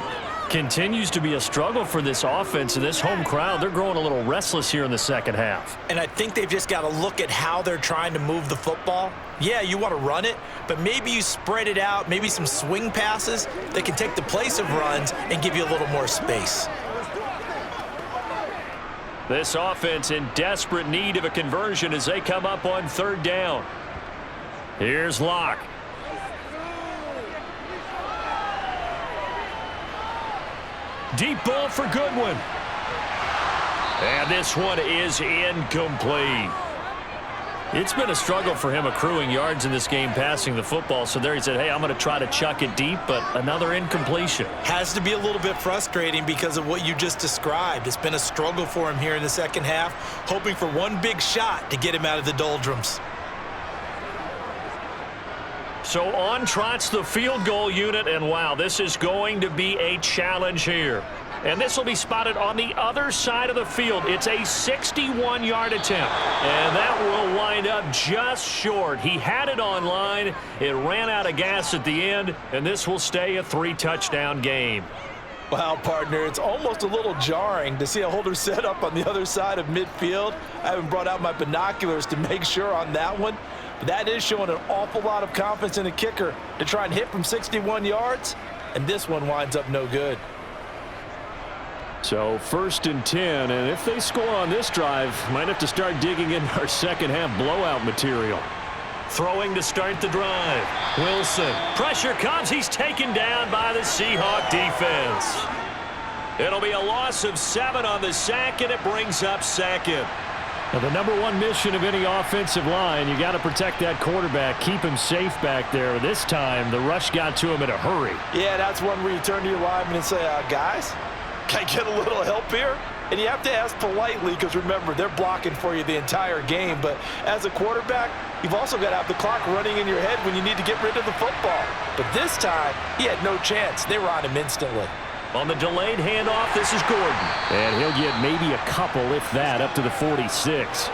Continues to be a struggle for this offense and this home crowd. They're growing a little restless here in the second half. And I think they've just got to look at how they're trying to move the football. Yeah, you want to run it, but maybe you spread it out, maybe some swing passes that can take the place of runs and give you a little more space. This offense in desperate need of a conversion as they come up on 3rd down. Here's Locke. Deep ball for Goodwin. And this one is incomplete. It's been a struggle for him accruing yards in this game passing the football. So there he said, hey, I'm going to try to chuck it deep, but another incompletion. Has to be a little bit frustrating because of what you just described. It's been a struggle for him here in the second half, hoping for one big shot to get him out of the doldrums. So on trots the field goal unit, and wow, this is going to be a challenge here. And this will be spotted on the other side of the field. It's a 61-yard attempt, and that will wind up just short. He had it on line. It ran out of gas at the end, and this will stay a 3-touchdown game. Wow, partner, it's almost a little jarring to see a holder set up on the other side of midfield. I haven't brought out my binoculars to make sure on that one. But that is showing an awful lot of confidence in the kicker to try and hit from 61 yards, and this one winds up no good. So 1st and 10, and if they score on this drive, might have to start digging in our second half blowout material. Throwing to start the drive. Wilson. Pressure comes. He's taken down by the Seahawk defense. It'll be a loss of 7 on the sack, and it brings up 2nd. Now, the #1 mission of any offensive line, you got to protect that quarterback, keep him safe back there. This time, the rush got to him in a hurry. Yeah, that's one where you turn to your lineman and say, guys, can I get a little help here? And you have to ask politely because, remember, they're blocking for you the entire game. But as a quarterback, you've also got to have the clock running in your head when you need to get rid of the football. But this time, he had no chance. They were on him instantly. On the delayed handoff, this is Gordon. And he'll get maybe a couple, if that, up to the 46.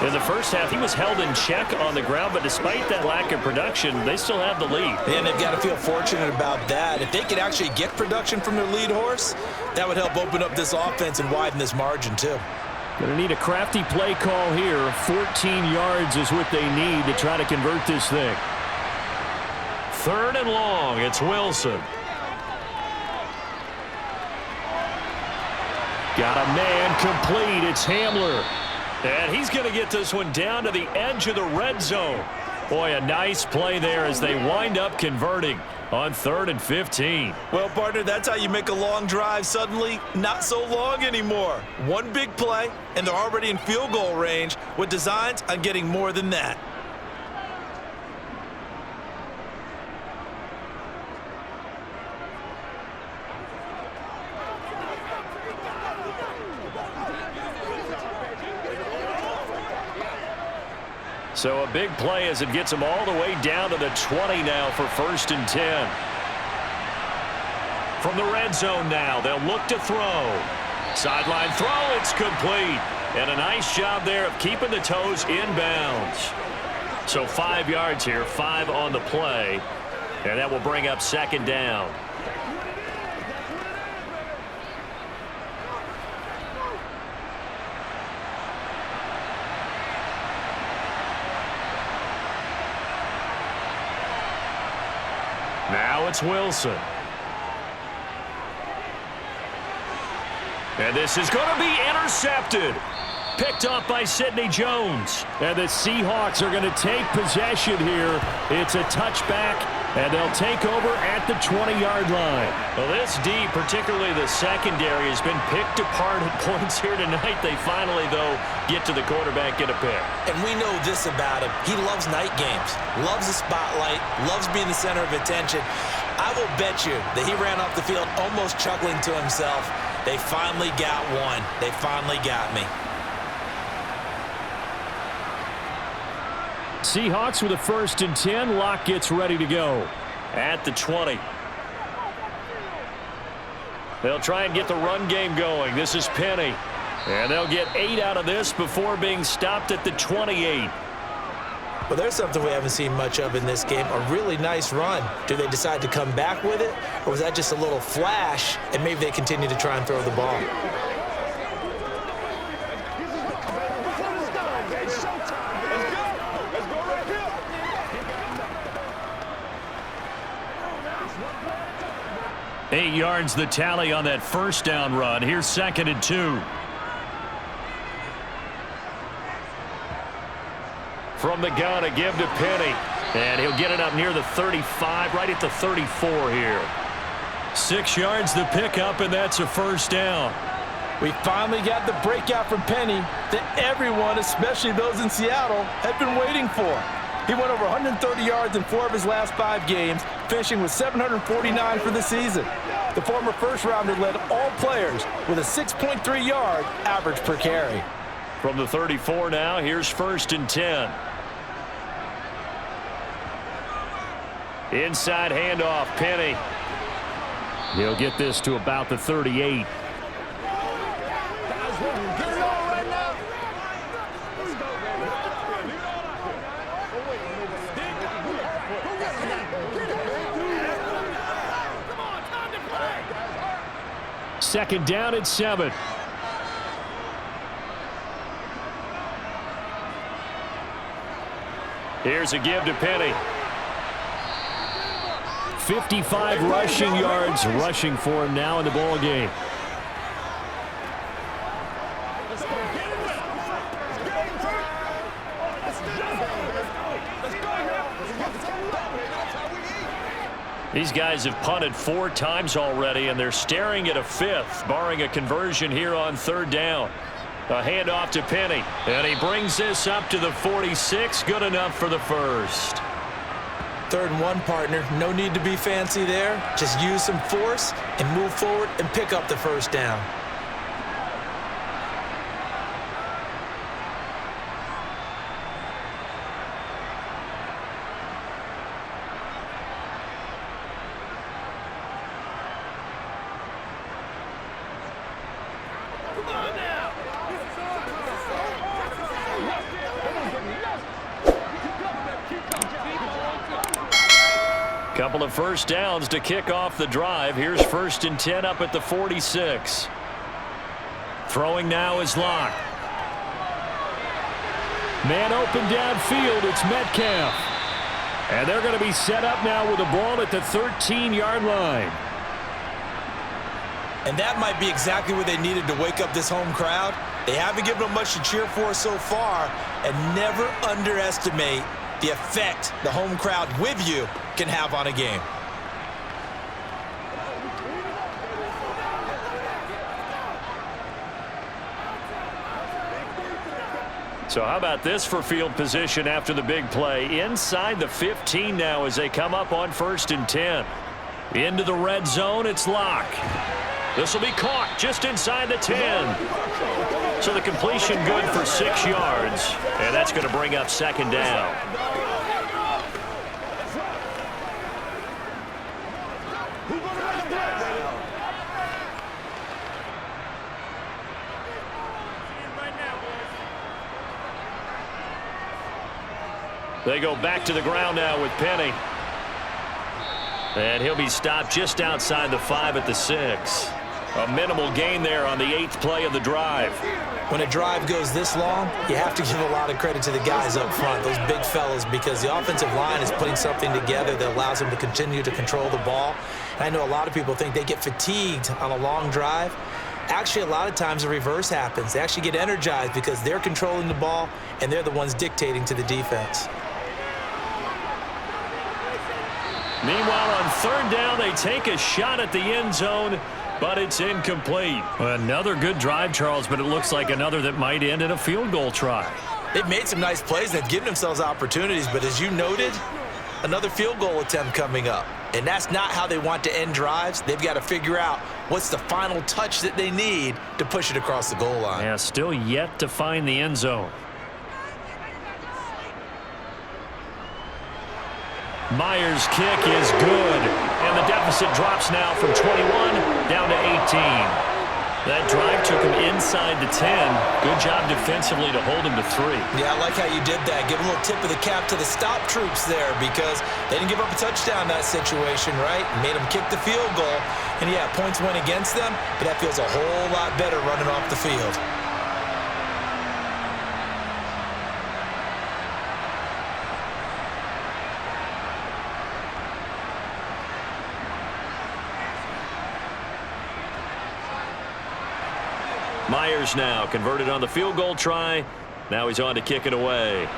In the first half, he was held in check on the ground, but despite that lack of production, they still have the lead. And they've got to feel fortunate about that. If they could actually get production from their lead horse, that would help open up this offense and widen this margin, too. Going to need a crafty play call here. 14 yards is what they need to try to convert this thing. 3rd and long. It's Wilson. Got a man complete. It's Hamler. And he's going to get this one down to the edge of the red zone. Boy, a nice play there as they wind up converting on 3rd and 15. Well, partner, that's how you make a long drive suddenly not so long anymore. One big play, and they're already in field goal range with designs on getting more than that. So a big play as it gets them all the way down to the 20 now for 1st and 10. From the red zone now, they'll look to throw. Sideline throw, it's complete. And a nice job there of keeping the toes inbounds. So 5 yards here, 5 on the play. And that will bring up 2nd down. Now it's Wilson. And this is going to be intercepted. Picked up by Sidney Jones. And the Seahawks are going to take possession here. It's a touchback, and they'll take over at the 20-yard line. Well, this D, particularly the secondary, has been picked apart at points here tonight. They finally, though, get to the quarterback, get a pick. And we know this about him. He loves night games, loves the spotlight, loves being the center of attention. I will bet you that he ran off the field almost chuckling to himself. They finally got one. They finally got me. Seahawks with a 1st and 10. Locke gets ready to go at the 20. They'll try and get the run game going. This is Penny. And they'll get 8 out of this before being stopped at the 28. Well, there's something we haven't seen much of in this game, a really nice run. Do they decide to come back with it, or was that just a little flash, and maybe they continue to try and throw the ball? Eight yards the tally on that 1st down run. Here's 2nd and 2. From the gun, a give to Penny. And he'll get it up near the 35, right at the 34 here. 6 yards the pickup, and that's a 1st down. We finally got the breakout from Penny that everyone, especially those in Seattle, had been waiting for. He went over 130 yards in 4 of his last 5 games, finishing with 749 for the season. The former first-rounder led all players with a 6.3 yard average per carry. From the 34 now, here's 1st and 10. Inside handoff, Penny. He'll get this to about the 38. Second down at 7. Here's a give to Penny. 55 rushing yards rushing for him now in the ball game. These guys have punted 4 times already, and they're staring at a 5th, barring a conversion here on 3rd down. A handoff to Penny, and he brings this up to the 46. Good enough for the first. 3rd and 1, partner. No need to be fancy there. Just use some force and move forward and pick up the 1st down. Couple of 1st downs to kick off the drive. Here's 1st and 10 up at the 46. Throwing now is Locke. Man open downfield. It's Metcalf. And they're going to be set up now with the ball at the 13-yard line. And that might be exactly what they needed to wake up this home crowd. They haven't given them much to cheer for so far, and never underestimate the effect the home crowd with you can have on a game. So how about this for field position after the big play? Inside the 15 now as they come up on 1st and 10. Into the red zone, it's Locke. This will be caught just inside the 10. So the completion good for 6 yards, and that's going to bring up 2nd down. They go back to the ground now with Penny. And he'll be stopped just outside the 5 at the 6. A minimal gain there on the 8th play of the drive. When a drive goes this long, you have to give a lot of credit to the guys up front, those big fellas, because the offensive line is putting something together that allows them to continue to control the ball. And I know a lot of people think they get fatigued on a long drive. Actually, a lot of times the reverse happens. They actually get energized because they're controlling the ball, and they're the ones dictating to the defense. Meanwhile, on 3rd down, they take a shot at the end zone, but it's incomplete. Another good drive, Charles, but it looks like another that might end in a field goal try. They've made some nice plays. They've given themselves opportunities, but as you noted, another field goal attempt coming up. And that's not how they want to end drives. They've got to figure out what's the final touch that they need to push it across the goal line. Yeah, still yet to find the end zone. Myers' kick is good, and the deficit drops now from 21 down to 18. That drive took him inside the 10. Good job defensively to hold him to 3. Yeah, I like how you did that. Give a little tip of the cap to the stop troops there because they didn't give up a touchdown in that situation, right? Made them kick the field goal. And, yeah, points went against them, but that feels a whole lot better running off the field. Myers now converted on the field goal try. Now he's on to kick it away.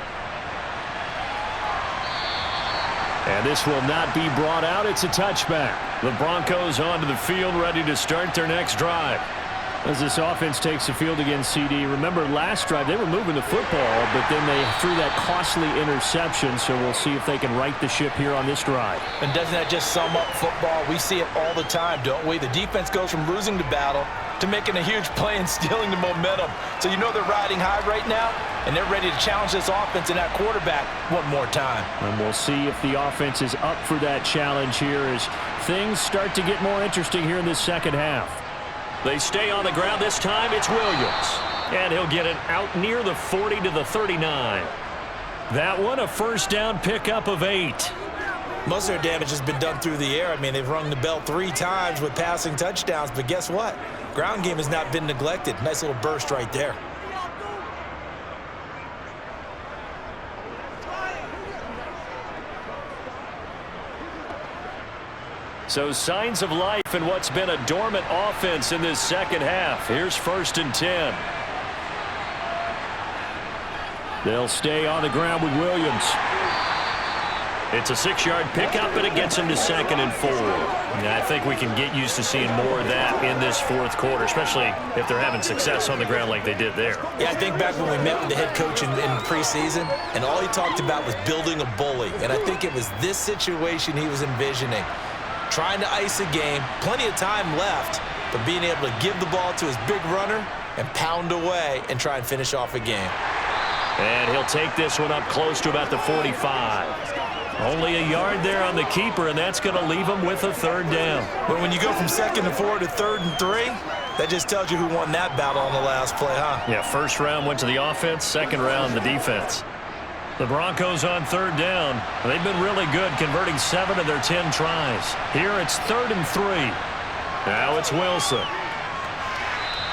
And this will not be brought out. It's a touchback. The Broncos onto the field, ready to start their next drive. As this offense takes the field against CD, remember last drive they were moving the football, but then they threw that costly interception, so we'll see if they can right the ship here on this drive. And doesn't that just sum up football? We see it all the time, don't we? The defense goes from losing the battle to making a huge play and stealing the momentum. So you know they're riding high right now, and they're ready to challenge this offense and that quarterback one more time. And we'll see if the offense is up for that challenge here as things start to get more interesting here in this second half. They stay on the ground this time. It's Williams. And he'll get it out near the 40 to the 39. That one, a first down pickup of 8. Most of their damage has been done through the air. I mean, they've rung the bell 3 times with passing touchdowns, but guess what? Ground game has not been neglected. Nice little burst right there. So signs of life in what's been a dormant offense in this second half. Here's 1st and 10. They'll stay on the ground with Williams. It's a 6-yard pickup, and it gets them to 2nd and 4. And I think we can get used to seeing more of that in this fourth quarter, especially if they're having success on the ground like they did there. Yeah, I think back when we met with the head coach in preseason, and all he talked about was building a bully. And I think it was this situation he was envisioning. Trying to ice a game, plenty of time left, but being able to give the ball to his big runner and pound away and try and finish off a game. And he'll take this one up close to about the 45. Only a yard there on the keeper, and that's going to leave him with a 3rd down. But when you go from 2nd and 4 to 3rd and 3, that just tells you who won that battle on the last play, huh? Yeah, 1st round went to the offense, 2nd round the defense. The Broncos on 3rd down. They've been really good, converting 7 of their 10 tries. Here it's 3rd and 3. Now it's Wilson.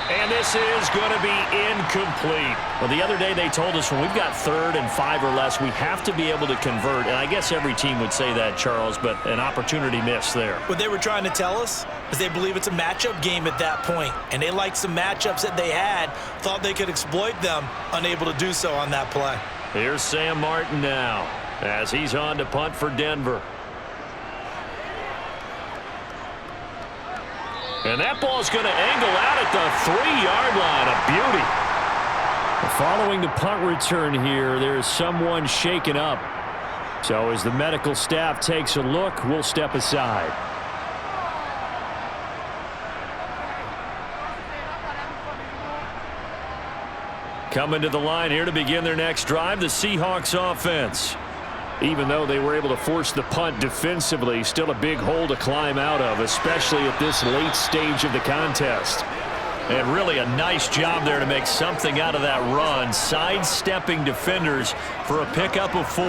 And this is going to be incomplete. Well, the other day they told us when we've got 3rd and 5 or less, we have to be able to convert. And I guess every team would say that, Charles, but an opportunity missed there. What they were trying to tell us is they believe it's a matchup game at that point. And they liked some matchups that they had, thought they could exploit them, unable to do so on that play. Here's Sam Martin now as he's on to punt for Denver. And that ball's going to angle out at the 3-yard line. A beauty. Following the punt return here, there's someone shaken up. So as the medical staff takes a look, we'll step aside. Coming to the line here to begin their next drive, the Seahawks offense. Even though they were able to force the punt defensively, still a big hole to climb out of, especially at this late stage of the contest. And really a nice job there to make something out of that run, sidestepping defenders for a pickup of 4.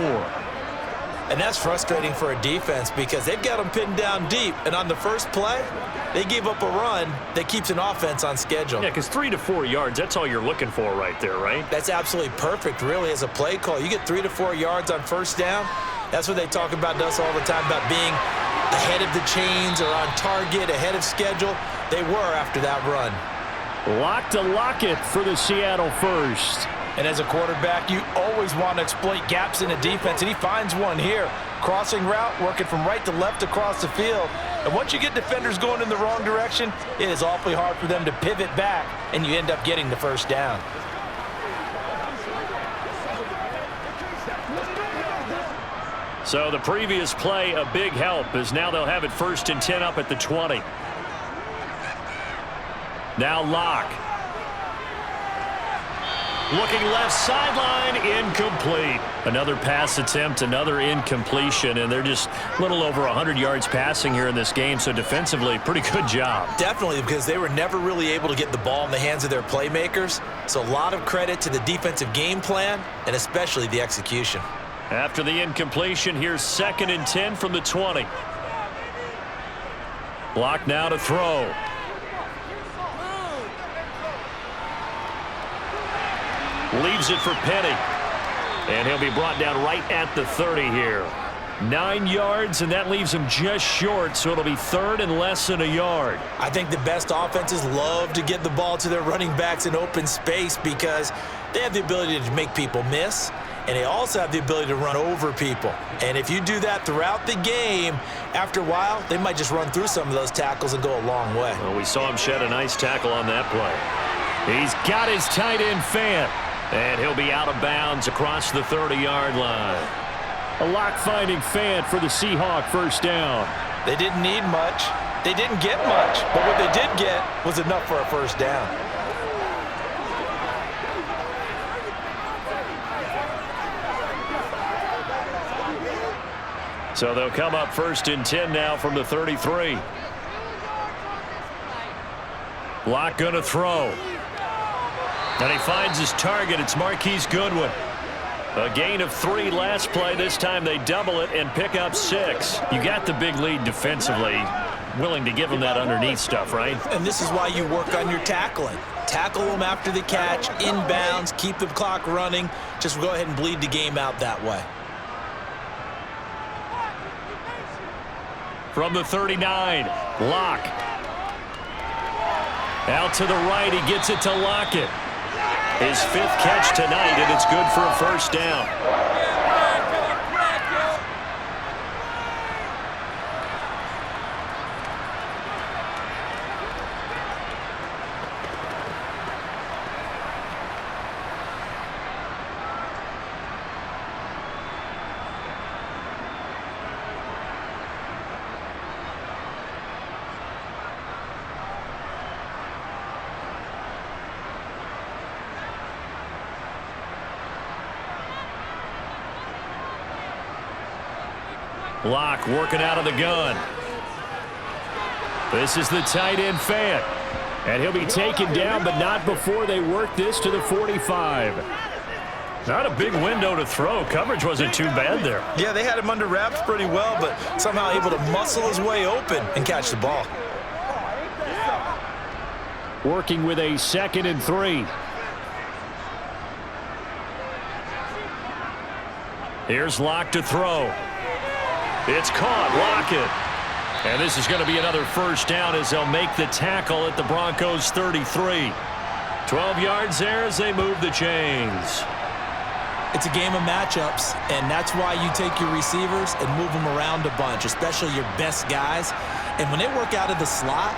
And that's frustrating for a defense because they've got them pinned down deep, and on the first play, they gave up a run that keeps an offense on schedule. Yeah, because 3 to 4 yards, that's all you're looking for right there, right? That's absolutely perfect, really, as a play call. You get 3 to 4 yards on first down. That's what they talk about to us all the time, about being ahead of the chains or on target, ahead of schedule. They were after that run. Lock to Lockett for the Seattle first. And as a quarterback, you always want to exploit gaps in a defense, and he finds one here. Crossing route, working from right to left across the field. And once you get defenders going in the wrong direction, it is awfully hard for them to pivot back, and you end up getting the first down. So the previous play, a big help, as now they'll have it 1st and 10 up at the 20. Now Locke. Looking left sideline, incomplete. Another pass attempt, another incompletion, and they're just a little over 100 yards passing here in this game, so defensively, pretty good job. Definitely, because they were never really able to get the ball in the hands of their playmakers, so a lot of credit to the defensive game plan, and especially the execution. After the incompletion, here's 2nd and 10 from the 20. Block now to throw. Leaves it for Penny. And he'll be brought down right at the 30 here. 9 yards, and that leaves him just short, so it'll be 3rd and less than a yard. I think the best offenses love to get the ball to their running backs in open space because they have the ability to make people miss, and they also have the ability to run over people. And if you do that throughout the game, after a while, they might just run through some of those tackles and go a long way. Well, we saw him shed a nice tackle on that play. He's got his tight end Fant. And he'll be out of bounds across the 30-yard line. A lock finding Fant for the Seahawk first down. They didn't need much. They didn't get much. But what they did get was enough for a first down. So they'll come up 1st and 10 now from the 33. Lock gonna throw. And he finds his target. It's Marquise Goodwin. A gain of 3 last play. This time they double it and pick up 6. You got the big lead defensively. Willing to give them that underneath stuff, right? And this is why you work on your tackling. Tackle them after the catch, inbounds, keep the clock running. Just go ahead and bleed the game out that way. From the 39, Locke. Out to the right, he gets it to Lockett. His 5th catch tonight, and it's good for a first down. Locke working out of the gun. This is the tight end Fant. And he'll be taken down, but not before they work this to the 45. Not a big window to throw. Coverage wasn't too bad there. Yeah, they had him under wraps pretty well, but somehow able to muscle his way open and catch the ball. Working with a 2nd and 3. Here's Locke to throw. It's caught. Lockett. And this is going to be another first down as they'll make the tackle at the Broncos 33. 12 yards there as they move the chains. It's a game of matchups, and that's why you take your receivers and move them around a bunch, especially your best guys. And when they work out of the slot,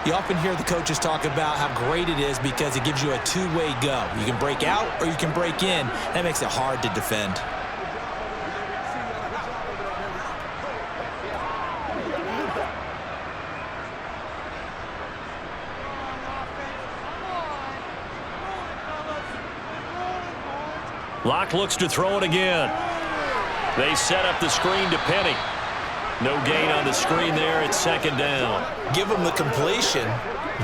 you often hear the coaches talk about how great it is because it gives you a two-way go. You can break out or you can break in. That makes it hard to defend. Locke looks to throw it again. They set up the screen to Penny. No gain on the screen there. It's 2nd down. Give them the completion.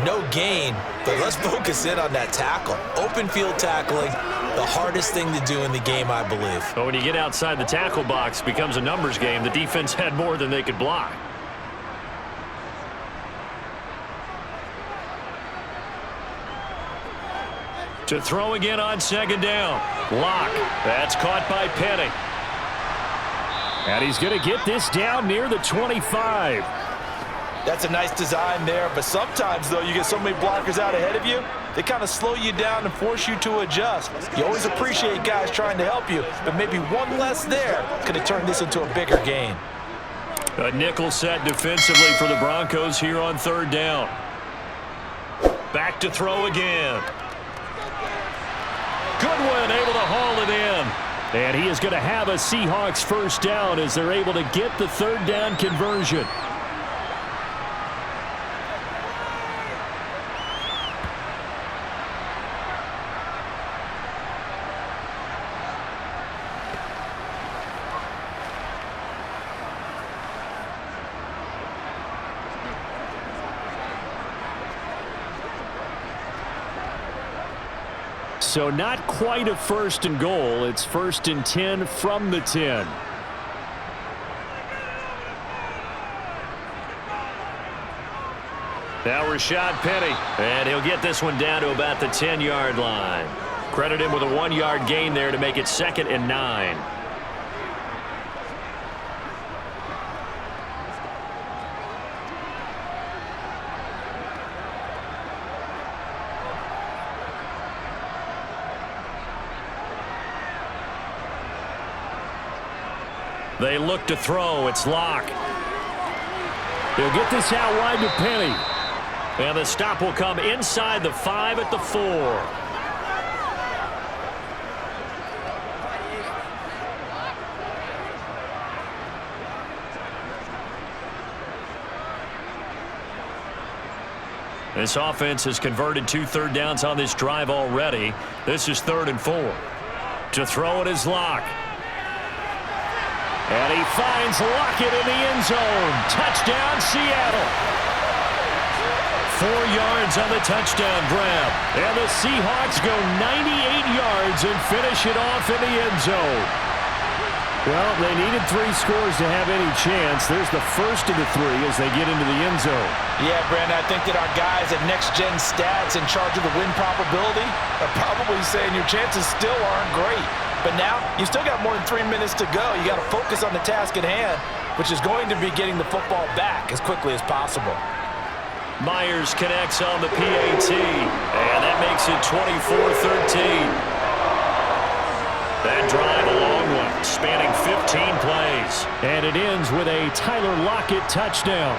No gain, but let's focus in on that tackle. Open field tackling, the hardest thing to do in the game, I believe. But when you get outside the tackle box, it becomes a numbers game. The defense had more than they could block. To throw again on 2nd down. Locke. That's caught by Penny. And he's going to get this down near the 25. That's a nice design there, but sometimes, though, you get so many blockers out ahead of you, they kind of slow you down and force you to adjust. You always appreciate guys trying to help you, but maybe one less there could have turned this into a bigger gain. A nickel set defensively for the Broncos here on 3rd down. Back to throw again. Goodwin able to haul it in. And he is going to have a Seahawks first down as they're able to get the 3rd down conversion. So not quite a 1st and goal. It's 1st and 10 from the 10. Now Rashad Penny. And he'll get this one down to about the 10-yard line. Credit him with a 1-yard gain there to make it 2nd and 9. They look to throw. It's Locke. He'll get this out wide to Penny. And the stop will come inside the 5 at the 4. This offense has converted 2 third downs on this drive already. This is 3rd and 4. To throw it is Locke. And he finds Lockett in the end zone. Touchdown, Seattle. 4 yards on the touchdown grab. And the Seahawks go 98 yards and finish it off in the end zone. Well, they needed 3 scores to have any chance. There's the first of the 3 as they get into the end zone. Yeah, Brandon, I think that our guys at Next Gen Stats in charge of the win probability are probably saying your chances still aren't great. But now, you still got more than 3 minutes to go. You got to focus on the task at hand, which is going to be getting the football back as quickly as possible. Myers connects on the PAT, and that makes it 24-13. That drive a long one, spanning 15 plays. And it ends with a Tyler Lockett touchdown.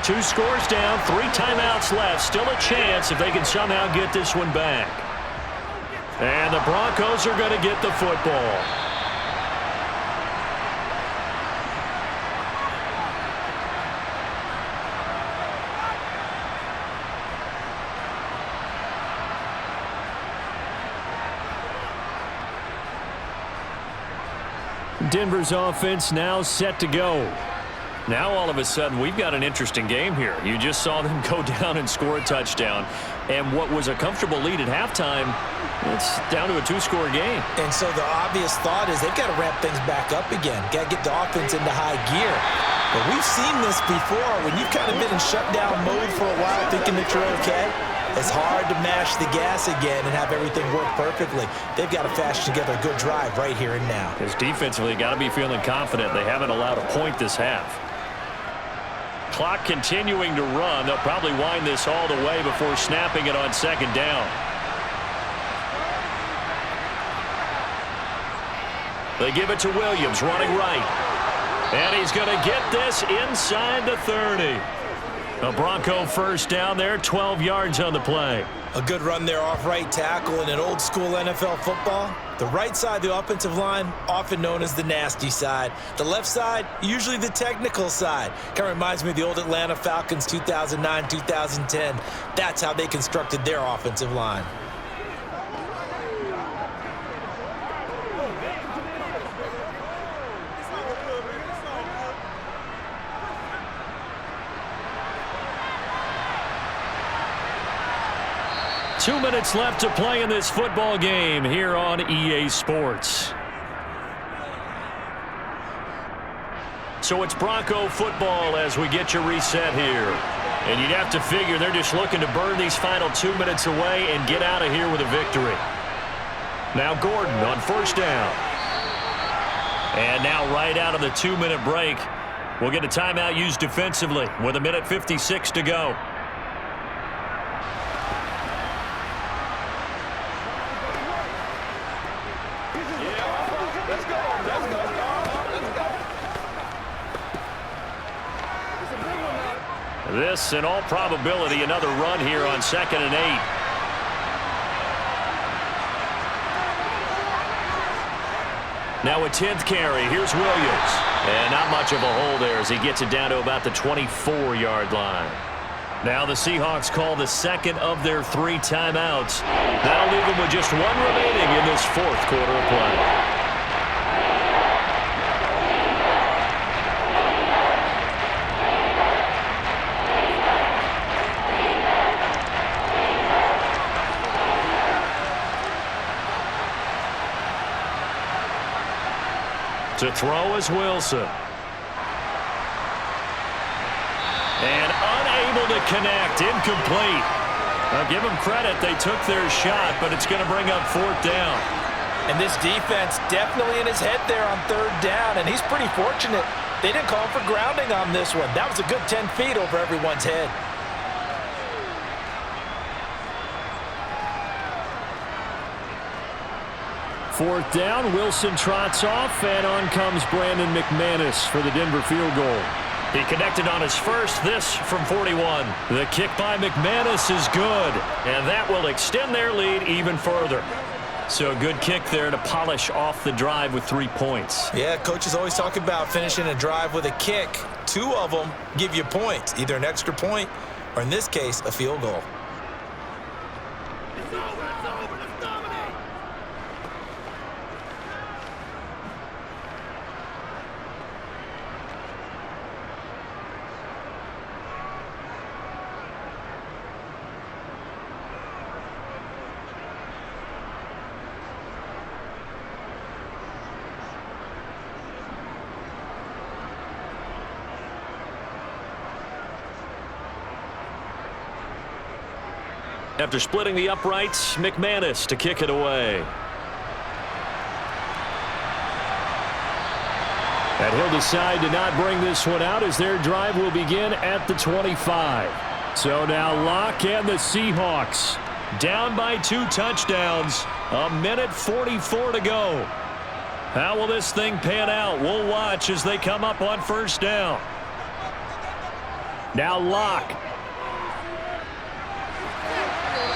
Two scores down, 3 timeouts left. Still a chance if they can somehow get this one back. And the Broncos are going to get the football. Denver's offense now set to go. Now, all of a sudden, we've got an interesting game here. You just saw them go down and score a touchdown. And what was a comfortable lead at halftime, it's down to a two-score game. And so the obvious thought is they've got to ramp things back up again. Got to get the offense into high gear. But we've seen this before. When you've kind of been in shutdown mode for a while thinking that you're okay, it's hard to mash the gas again and have everything work perfectly. They've got to fashion together a good drive right here and now. Because defensively, got to be feeling confident. They haven't allowed a point this half. Clock continuing to run. They'll probably wind this all the way before snapping it on second down. They give it to Williams, running right. And he's going to get this inside the 30. A Bronco first down there, 12 yards on the play. A good run there off right tackle in an old-school NFL football. The right side of the offensive line, often known as the nasty side. The left side, usually the technical side. Kind of reminds me of the old Atlanta Falcons 2009-2010. That's how they constructed their offensive line. Two minutes left to play in this football game here on EA Sports. So it's Bronco football as we get you reset here. And you'd have to figure they're just looking to burn these final 2 minutes away and get out of here with a victory. Now Gordon on first down. And now right out of the 2-minute break, we'll get a timeout used defensively with 1:56 to go. This, in all probability, another run here on 2nd and 8. Now a 10th carry. Here's Williams. And not much of a hole there as he gets it down to about the 24-yard line. Now the Seahawks call the second of their 3 timeouts. That'll leave them with just 1 remaining in this 4th quarter of play. To throw is Wilson. And unable to connect. Incomplete. I'll give them credit. They took their shot, but it's going to bring up 4th down. And this defense definitely in his head there on 3rd down, and he's pretty fortunate. They didn't call for grounding on this one. That was a good 10 feet over everyone's head. Fourth down, Wilson trots off, and on comes Brandon McManus for the Denver field goal. He connected on his first, this from 41. The kick by McManus is good, and that will extend their lead even further. So a good kick there to polish off the drive with 3 points. Yeah, coaches always talk about finishing a drive with a kick. 2 of them give you points, either an extra point or, in this case, a field goal. After splitting the uprights, McManus to kick it away. And he'll decide to not bring this one out as their drive will begin at the 25. So now Locke and the Seahawks down by 2 touchdowns. 1:44 to go. How will this thing pan out? We'll watch as they come up on first down. Now Locke.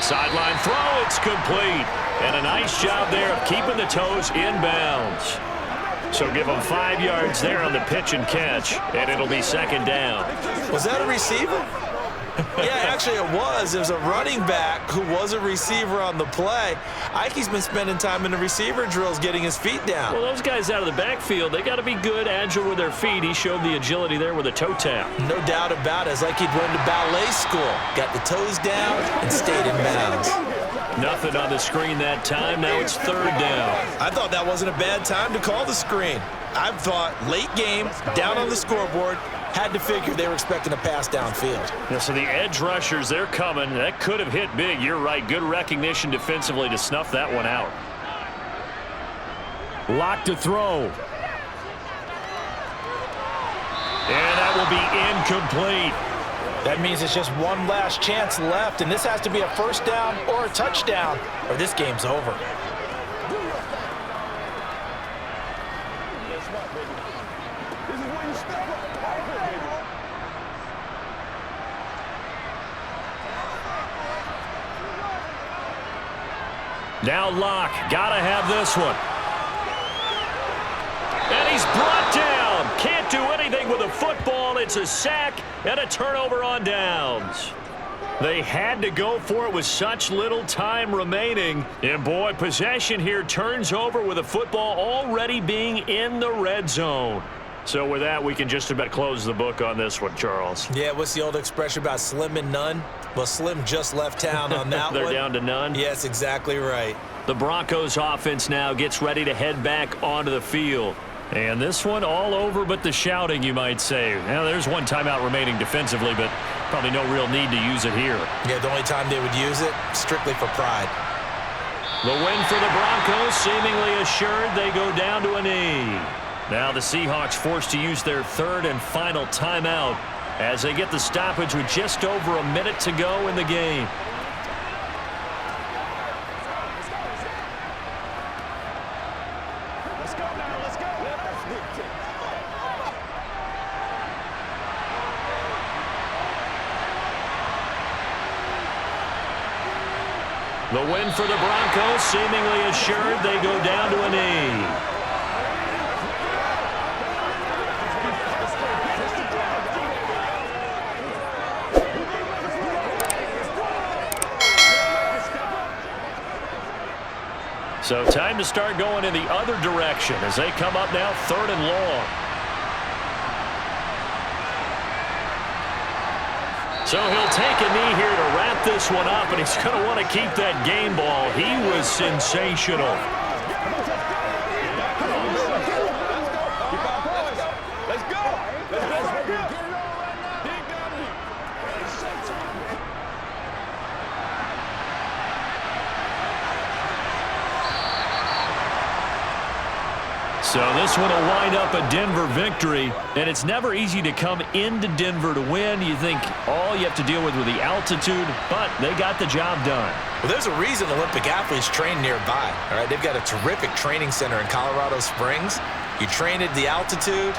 Sideline throw, it's complete. And a nice job there of keeping the toes inbounds. So give them 5 yards there on the pitch and catch, and it'll be second down. Was that a receiver? Yeah, actually it was. It was a running back who was a receiver on the play. Ikey's been spending time in the receiver drills getting his feet down. Well, those guys out of the backfield, they got to be good, agile with their feet. He showed the agility there with a toe tap. No doubt about it. It's like he'd went to ballet school. Got the toes down and stayed in bounds. Nothing on the screen that time. Now it's third down. I thought that wasn't a bad time to call the screen. I thought late game, down on the scoreboard, had to figure they were expecting a pass downfield. Yeah, so the edge rushers, they're coming. That could have hit big. You're right. Good recognition defensively to snuff that one out. Lock to throw. And that will be incomplete. That means it's just one last chance left, and this has to be a first down or a touchdown, or this game's over. Now Locke, gotta have this one. And he's brought down. Can't do anything with a football. It's a sack and a turnover on downs. They had to go for it with such little time remaining. And boy, possession here turns over with a football already being in the red zone. So with that, we can just about close the book on this one, Charles. Yeah, what's the old expression about slim and none? Well, Slim just left town on that They're one. down to none? Yes, exactly right. The Broncos offense now gets ready to head back onto the field. And this one all over but the shouting, you might say. Now, there's one timeout remaining defensively, but probably no real need to use it here. Yeah, the only time they would use it, strictly for pride. The win for the Broncos, seemingly assured they go down to a knee. Now the Seahawks forced to use their third and final timeout as they get the stoppage with just over a minute to go in the game. The win for the Broncos, seemingly assured they go down to a knee. So time to start going in the other direction as they come up now third and long. So he'll take a knee here to wrap this one up, and he's going to want to keep that game ball. He was sensational. So this one will wind up a Denver victory, and it's never easy to come into Denver to win. You think all you have to deal with the altitude, but they got the job done. Well, there's a reason Olympic athletes train nearby. All right, they've got a terrific training center in Colorado Springs. You train at the altitude,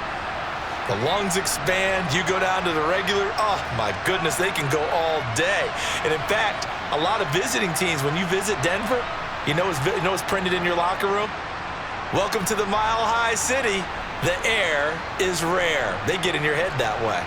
the lungs expand, you go down to the regular. Oh, my goodness, they can go all day. And in fact, a lot of visiting teams, when you visit Denver, you know what's printed in your locker room? Welcome to the Mile High City. The air is rare. They get in your head that way.